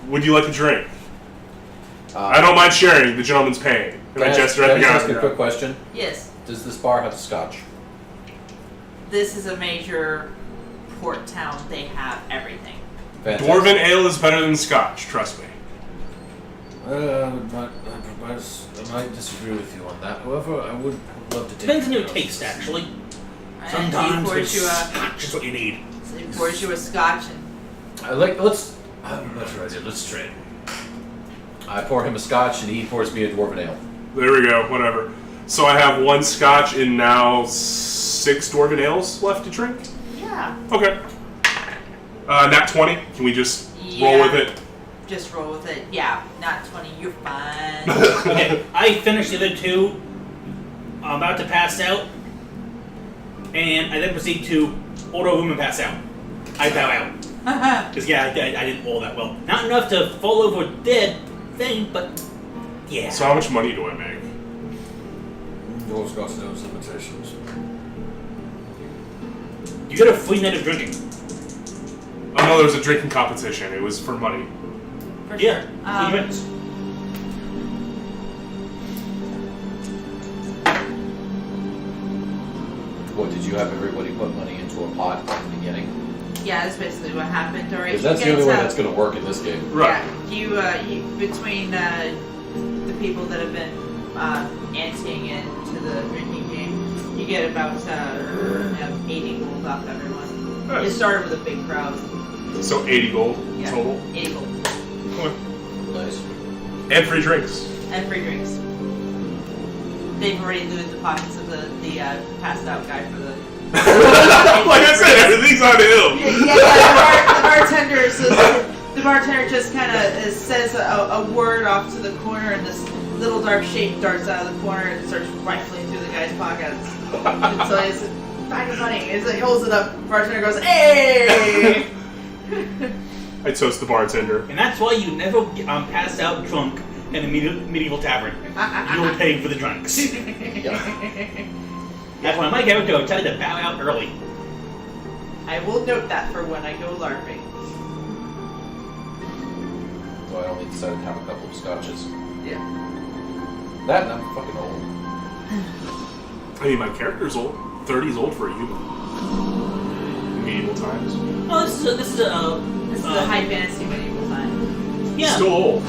Would you like a drink? I don't mind sharing. The gentleman's paying. And I gesture at the Can I ask a guy. quick question? Yes, Does this bar have scotch? this is a major port town. They have everything. Fantastic. Dwarven ale is better than scotch, trust me. I might disagree with you on that. However, I would love to take. Depends on your taste, actually. And Sometimes he pours you a, scotch is what you need. so he pours you a scotch. And Let's trade. I pour him a scotch and he pours me a dwarven ale. There we go, whatever. So I have 1 scotch and now 6 dwarven ales left to drink? yeah, Okay. Nat 20. Can we just roll Yeah. with it? just roll with it. Yeah, not 20. You're fine. Okay, I finished the other 2. I'm about to pass out. And I then proceed to order a woman pass out. I bow out. Because, yeah, I didn't roll that well. Not enough to fall over a dead thing, but yeah. So how much money do I make? Dwarves got those limitations. You get a free night of drinking. Oh no, there was a drinking competition. It was for money. For Yeah, sure. free drinks. What, did you have everybody put money into a pot at the beginning? Yeah, that's basically what happened. All right, Because that's you the only guys way have- that's going to work in this game. Right. Yeah, you between the people that have been anteing into the drinking game, you get about 80 gold off everyone. It Nice. started with a big crowd. So 80 gold Yeah, total. 80 gold Nice. And free drinks. and free drinks. They've already looted the pockets of the passed out guy for the. Like I said, everything's on him. Yeah, the bartender dark shape darts out of the corner and starts rifling through the guy's pockets. And so he's bag of money. He holds it up. Bartender goes, "Hey!" I toast the bartender. And that's why you never pass out drunk in a medieval tavern. You're paying for the drinks. That's why my character will tell you to bow out early. I will note that for when I go LARPing. So I only decided to have a couple of scotches. Yeah. That and I'm fucking old. I mean, my character's old. 30's old for a human. In medieval times. Oh, this is a This is a high fantasy medieval time. yeah. Still old.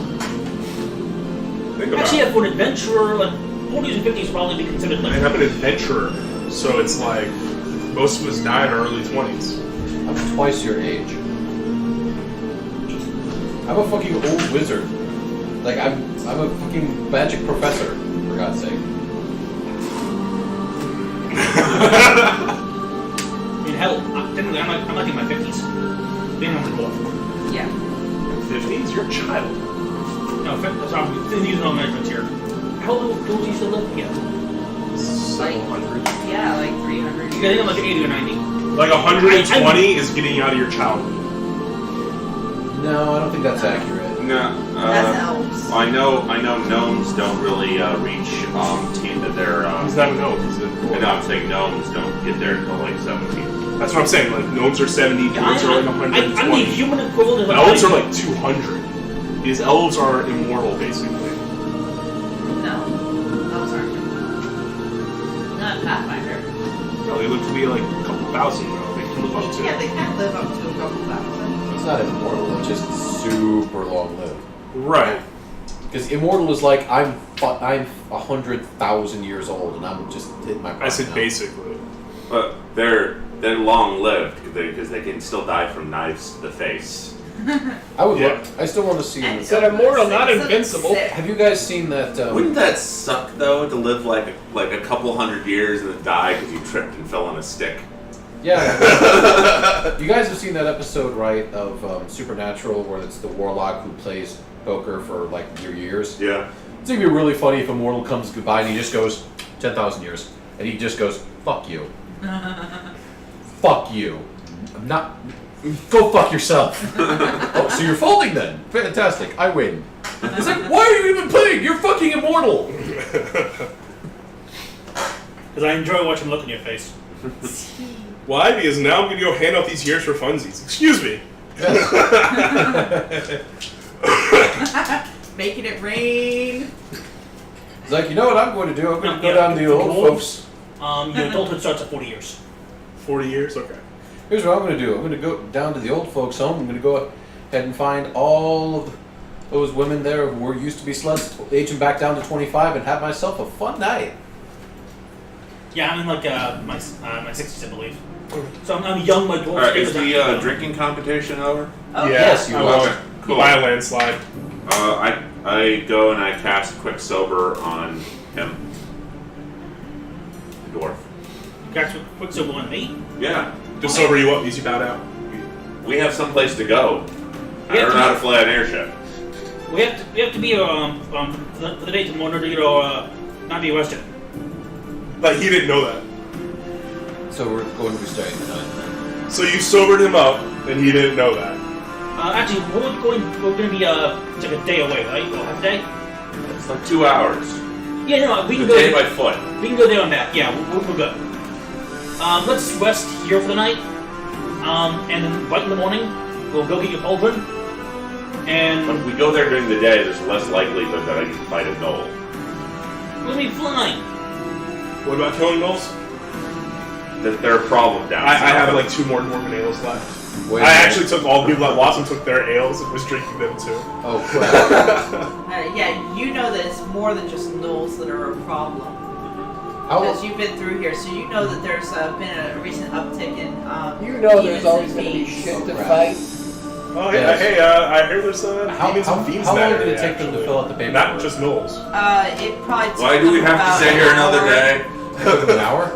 Think about Actually, it. for an adventurer, like 40s and 50s, would probably be considered like. And I'm an adventurer, so it's like most of us die in our early 20s. I'm twice your age. I'm a fucking old wizard. Like I'm a fucking magic professor, for God's sake. I mean, hell, technically, I'm like in my 50s. Being on the dwarf. Yeah. 50s? You're a child. No, sorry, I'm using all measurements here. How old do you still live? Yeah. 700. Yeah, like 300 I think I'm like 80 or 90. Like 120 is getting you out of your childhood. No, I don't think that's accurate. No, That's elves. I know gnomes don't really reach their. He's not a gnome. He's a I know I'm saying gnomes don't get there until like 17. That's what I'm saying. Like gnomes are 70, Yeah, dwarves are like 120. I'm the human equivalent of Elves are like 200. These elves are immortal, basically. No. Elves aren't. Not Pathfinder. No, they live to be like a couple thousand, though. They can live up to. Yeah, they can live up to a couple thousand. It's not immortal, it's just super long lived. Right. Because immortal is like I'm 100,000 years old and I'm just hitting my prime I said now. basically. But they're long lived because they can still die from knives to the face. I would Yeah. look. I still want to see. And Said immortal, not 6 of invincible. 6. Have you guys seen that? Wouldn't that suck though to live like a couple hundred years and then die because you tripped and fell on a stick? Yeah. You guys have seen that episode, right, of Supernatural, where it's the warlock who plays poker for like years. Yeah. It's gonna be really funny if Immortal comes goodbye and he just goes 10,000 years, and he just goes, "Fuck you, fuck you, I'm not. Go fuck yourself." Oh, so you're folding then? Fantastic, I win. It's like, why are you even playing? You're fucking immortal. Because I enjoy watching the look on your face. Why? Because now I'm gonna go hand out these years for funsies. Excuse me. Making it rain. It's like, you know what I'm going to do? I'm going to go Yeah, down to the old dwarves. folks. Your adulthood starts at 40 years. 40 years? Okay. Here's what I'm going to do. I'm going to go down to the old folks' home. I'm going to go ahead and find all of those women there who were used to be sluts, age them back down to 25, and have myself a fun night. Yeah, I'm in like my 60s, I believe. So I'm young, my dwarf. Alright, is the drinking competition over? Oh, Yeah. Yes, you I will. will. Cool. By a landslide. I go and I cast Quicksilver on him. The dwarf. Got Quicksilver on me. Yeah. Just sober you up, means you bow down. We have someplace to go. I We have don't to- know how to fly an airship. We have to be for the day tomorrow to not be arrested. But he didn't know that. So we're going to be staying tonight. So you sobered him up, and he didn't know that. Actually, we're going to be it's like a day away, right? Or half a day. It's like 2 hours. Yeah, no, we The can go. day by foot. We can go there and back. Yeah, we're good. Let's rest here for the night. And then right in the morning, we'll go get your pauldron. But And if we go there during the day, there's less likelihood that I can fight a gnoll. we'll be flying. What about killing gnolls? That they're a problem down I south. have like 2 more dwarven ales left. Wait, I actually took all the people that lost and took their ales and was drinking them too. Oh, crap. Yeah, you know that it's more than just gnolls that are a problem. How Because you've been through here, so you know that there's been a recent uptick in. You know there's demons always and going to be fiends. shit to crap. fight. Oh, Yes. hey, I heard there's demons and fiends how that long did it area, take them to actually. fill out the paperwork? Not just gnolls. It probably took Why do we them have about to stay here an another hour. day? An hour?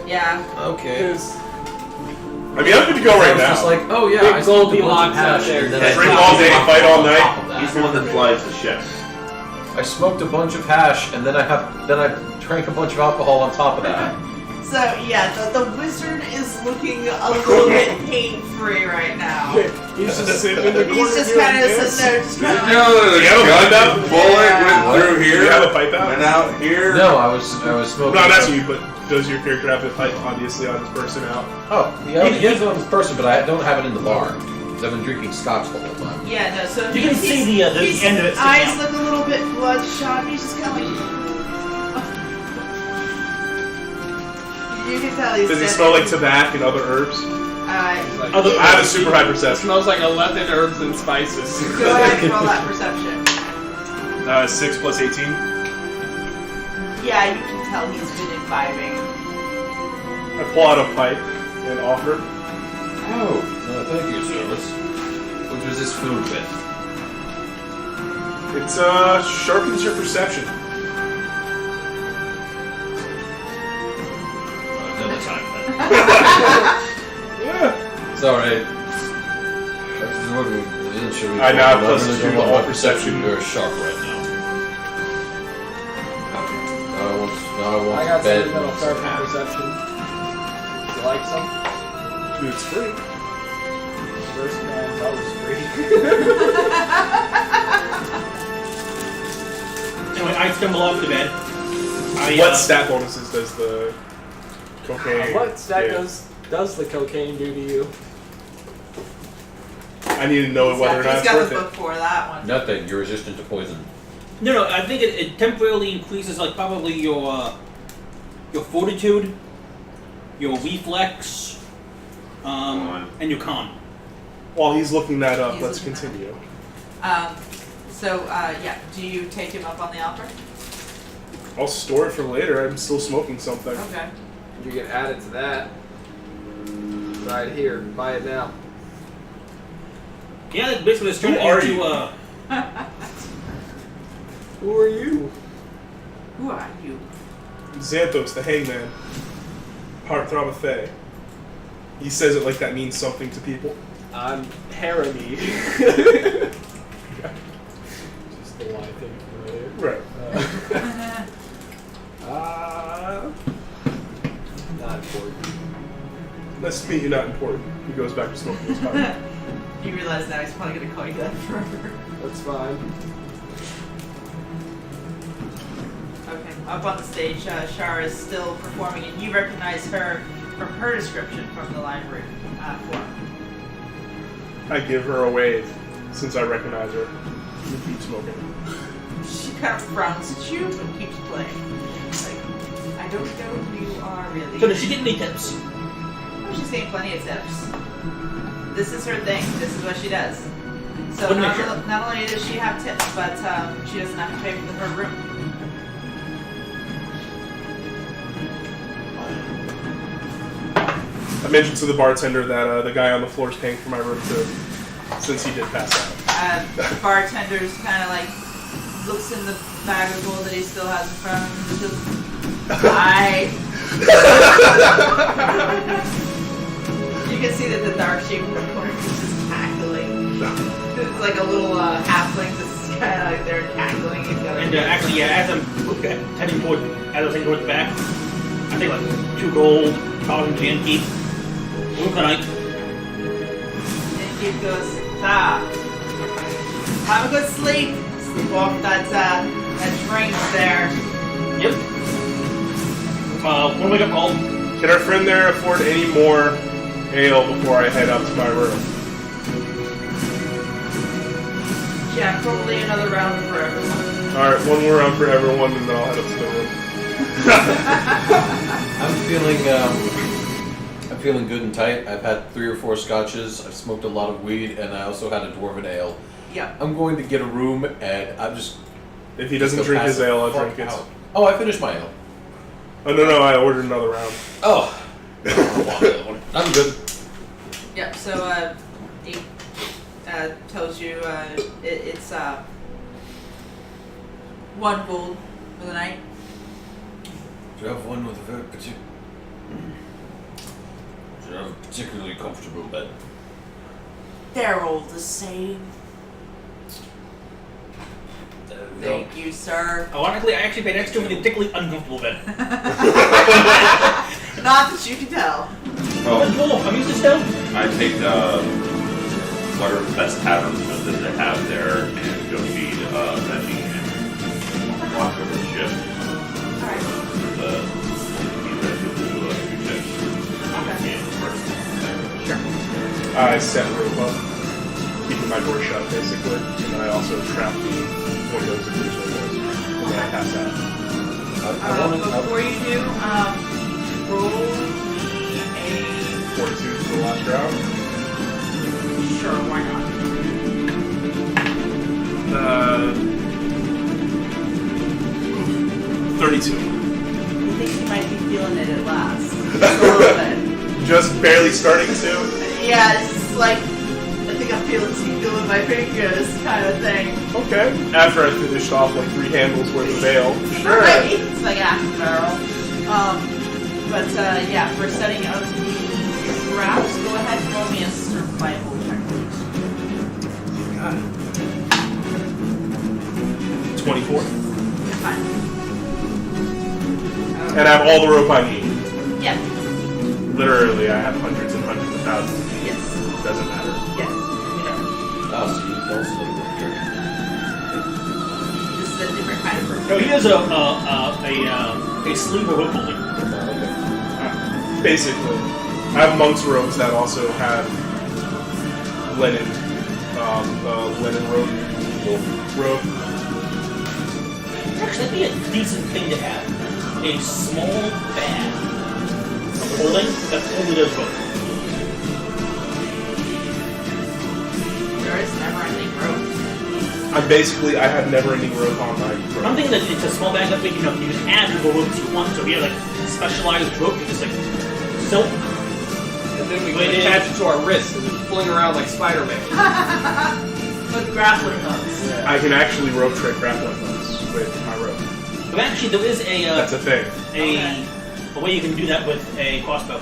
Yeah. Okay. I mean, I'm good to go right I was now. just like, oh yeah, Big I spent a bunch of Goldilocks out cash, there. and then Yeah, I drink spent all day, $100 fight all on night. top of that. He's the one that flies the ship. I smoked a bunch of hash, and then I drank a bunch of alcohol on top of that. So yeah, the wizard is looking a little bit pain-free right now. He's just sitting in the corner. He's just kind of sitting there, just kind of like. You have a pipe out? Bullet went through Do here. you have a pipe out? Went out here. No, I was smoking. No, I'm asking you, but does your character have the pipe obviously on his person out? Oh, yeah, he has it on his person, but I don't have it in the bar. Because I've been drinking scotch the whole time. Yeah, no. So You can see the end of it sticking eyes out. look a little bit bloodshot. He's just kind of like. You can tell he's. Does it dead. smell like tobacco and other herbs? Like, Other- I have a super high it perception. smells like 11 herbs and spices. Go ahead and roll that perception. 6 plus 18. Yeah, you can tell he's been imbibing. I pull out a pipe and offer. Oh, thank you, service. What was this food with? It sharpens your perception. Another time, then. Yeah. It's alright. I now have plus 2 to all perception. Very sharp right now. I want I got bed. some metal sharp perception. Would you like some? Dude, it's free. First time I was free. Anyway, I stumble off the bed. What stat bonuses does the cocaine? What stat do? does the cocaine do to you? I need to know whether or not He's it's got worth the it. book for that one. Nothing. You're resistant to poison. No, I think it temporarily increases like probably your fortitude, your reflex, and your con. While he's looking that up, He's let's looking that continue. Yeah. Do you take him up on the offer? I'll store it for later. I'm still smoking something. Okay. You get added to that. Right here. Buy it now. Yeah, that's basically it's turned Who are into you? Who are you? Who are you? Xanthos, the hangman. Heartthrob of Fae. He says it like that means something to people. I'm Haremy. Just the lie thing familiar. Right. Not important. Nice to meet you, not important. He goes back to smoking his pipe. You realize now he's probably gonna call you that forever. That's fine. Okay. Up on the stage, Shara is still performing, and you recognize her from her description from the library form. I give her a wave, since I recognize her. You keep smoking. She kind of frowns at you and keeps playing. Like, I don't know who you are really. So does she get any tips? Oh, she's getting plenty of tips. This is her thing. This is what she does. So Wouldn't not, make sure. not only does she have tips, but she doesn't have to pay for her room. I mentioned to the bartender that the guy on the floor is paying for my room too, since he did pass out. The bartender's kind of like looks in the bag of gold that he still has in front of him and says, "Hi." You can see that the dark shape in the corner is just cackling. It's like a little halfling that's kind of like they're cackling each other. And actually, yeah, as I'm heading toward the back, I take like 2 gold, $1 GNT. Good night. And he goes, have a good sleep. Sleep off that drink there. Yep. When we get home, Can our friend there afford any more ale before I head up to my room? Yeah, probably another round for everyone. Alright, one more round for everyone, and then I'll head up to the room. I'm feeling good and tight. I've had 3 or 4 scotches. I've smoked a lot of weed, and I also had a dwarven ale. Yeah. I'm going to get a room, and I'm just. If he doesn't go drink pass his the ale, I'll fuck drink his. out. Oh, I finished my ale. Oh, no, I ordered another round. Oh. I'm good. Yep, so he tells you it's 1 gold for the night. Do you have one with a very particularly comfortable bed? They're all the same. Thank you, sir. Ironically, I actually paid extra for the particularly uncomfortable bed. Not that you can tell. Oh, cool. I'm used to still. I take what are the best taverns that they have there and go feed Reggie and walk over the ship. Alright. Be ready to do a few things. Okay. First. Sure. I set rope up, keeping my door shut basically, and then I also trap the windows if there's windows, and then I pass out. Before you do, roll me 42 for the last round. sure, why not? 32. I think you might be feeling it at last. Just a little bit. Just barely starting to. Yeah, it's just like, I think I'm feeling tingle in my fingers kind of thing. Okay. After I finished off like 3 handles worth of ale. Sure. Right? It's like acid barrel. Yeah, for setting up the traps, go ahead and roll me a survival check, please. Got it. 24. You're fine. And I have all the rope I need. Yeah. Literally, I have hundreds and hundreds of thousands. Yes. Doesn't matter. Yes. Oh, so you also little bit This is a different kind of rope. No, he has a sleeve of rope holding. Basically. I have monk's robes that also have linen, linen rope. It'd actually be a decent thing to have. A small bag of holding that only does rope. There is never ending rope. I had never-ending rope on my rope. I'm thinking that it's a small bag that big enough you can add whatever ropes you want. So if you have like specialized rope, you just like silk. And then we can attach it to our wrists and then fling around like Spider-Man. With grappling hooks. I can actually rope trick grappling hooks with my rope. But actually, there is That's a thing. a way you can do that with a crossbow.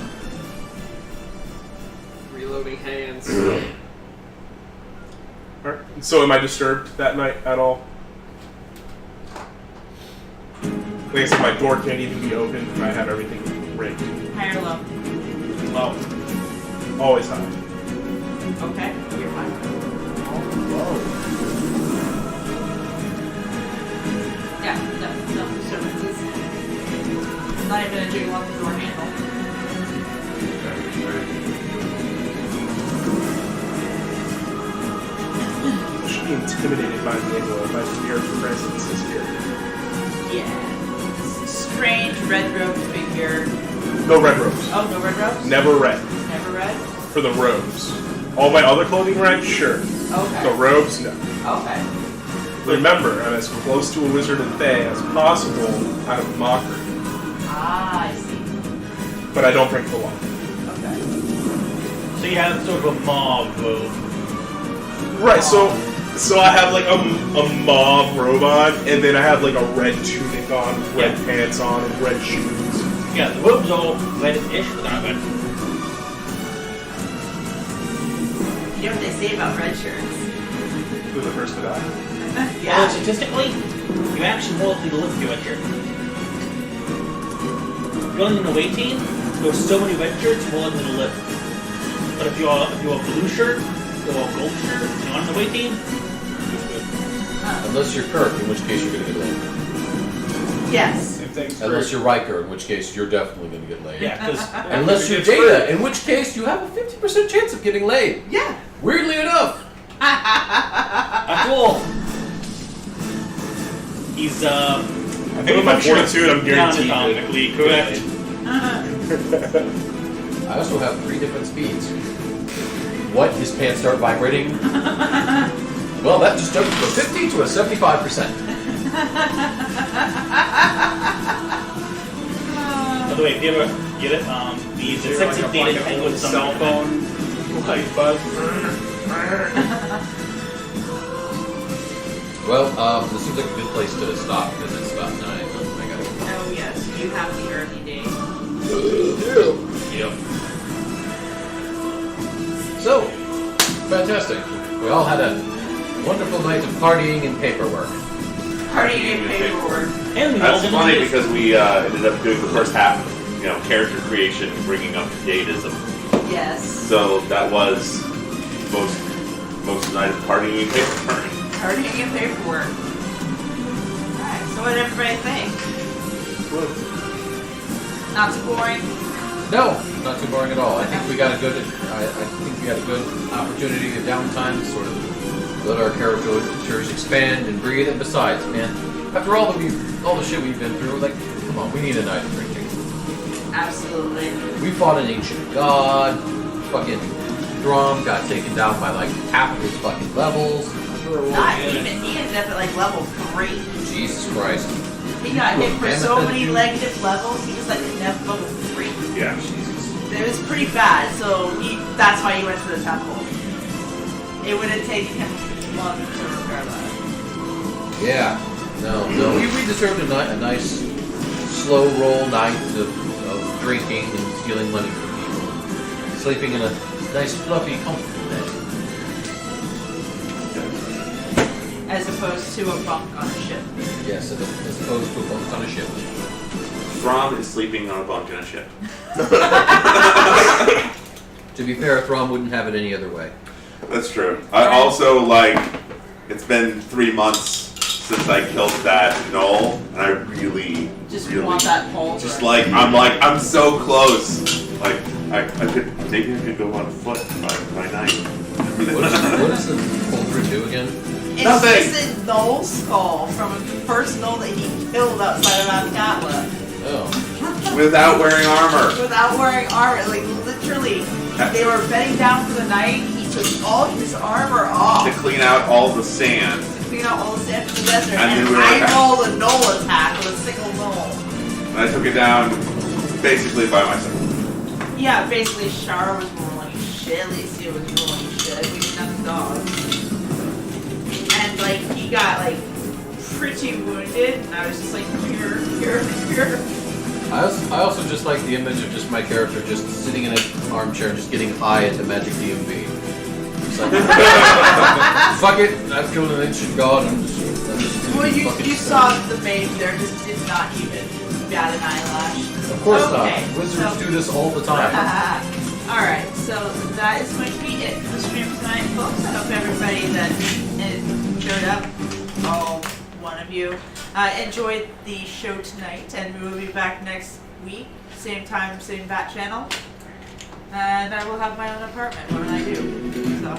Reloading hands. Alright. So am I disturbed that night at all? Like I said, my door can't even be opened and I have everything rigged. High or low? Low. Always high. Okay, you're fine. Yeah, no disturbances. Not even a jiggle on the door handle. I should be intimidated by the angle if my fear presence is here. Yeah. Strange red robe figure. No red robes. Oh, no red robes? Never red. Never red? For the robes. All my other clothing red, sure. Okay. The robes, no. Okay. Remember, I'm as close to a wizard and fae as possible out of mockery. Ah, I see. But I don't break the law. Okay. So you have sort of a mob robe. Right, so I have like a mob robe on, and then I have like a red tunic on, red pants on, and red shoes. Yeah, the robe's all red-ish, but not red. You know what they say about red shirts? Who's the first to die? Although Yeah. statistically, you're actually more likely to live with your red shirt. If you're on an away team, there are so many red shirts, you're more likely to live. But if you're a blue shirt, or a gold shirt, and you're on an away team, Unless you're Kirk, in which case you're going to get laid. Yes. Same thing's Unless you're Riker, in which case you're definitely going to get laid. yeah, because Unless you're Data, in which case you have a 50% chance of getting laid. Yeah. Weirdly enough. after all, he's I think with my fortitude, I'm guaranteed anatomically correct. I also have 3 different speeds. What? His pants start vibrating? Well, that just jumped from a 50 to a 75%. By the way, if you ever get it, the sensitive data tangle with cell phone. Like buzz. Well, this seems like a good place to stop because it's about 9. I gotta go. Oh, yes. You have the early day. Yep. So, fantastic. We all had a wonderful night of partying and paperwork. Partying in paperwork. And we all That's get funny to use- because we ended up doing the first half, character creation, bringing up datism. Yes. So that was most night partying in paperwork. Partying in paperwork. Alright, so what did everybody think? Not too boring? No, not too boring at all. I think we got a good. I think we got a good opportunity of downtime to sort of let our characters expand and breathe. And besides, man, after all the shit we've been through, like, come on, we need a night of drinking. Absolutely. We fought an ancient god. Fucking Drum got taken down by like half of his fucking levels. Not even. He ended up at like level 3. Jesus Christ. He got hit for so Mammoth many and- negative levels, he was like level 3. Yeah. Jesus. It was pretty bad, so that's why he went to the temple. It would have taken him long to repair that. Yeah. No. We deserved a nice, slow roll night of drinking and stealing money from people. Sleeping in a nice, fluffy, comfortable bed. As opposed to a bunk on a ship. Yes, as opposed to a bunk on a ship. Throm is sleeping on a bunk in a ship. To be fair, Throm wouldn't have it any other way. That's true. I also, it's been 3 months since I killed that gnoll, and I really Want that pole. I'm so close. Maybe I could go on foot by night. What does the cauldron do again? It's Nothing. just a gnoll skull from a first gnoll that he killed outside of Mount Katla. Oh. Without wearing armor. Without wearing armor. Like, literally, they were bedding down for the night. He took all his armor off To clean out all the sand. to clean out all the sand from the desert. And And we were I like- rolled a gnoll attack with a single gnoll. And I took it down basically by myself. Yeah, basically, Shara was rolling shit. Alicia was rolling shit. We didn't have dogs. And, he got, pretty wounded. And I was just like, here. I also just like the image of just my character just sitting in an armchair just getting high at the magic DMV. It's like, fuck it, I've killed an ancient god. I'm just Well, fucking you stuff. saw the maid there just did not even bat an eyelash. Of course Okay, not. Wizards so- do this all the time. Alright, so that is going to be it for the stream tonight, folks. I hope everybody that showed up, all one of you, enjoyed the show tonight, and we will be back next week, same time, same bat channel. And I will have my own apartment when I do. So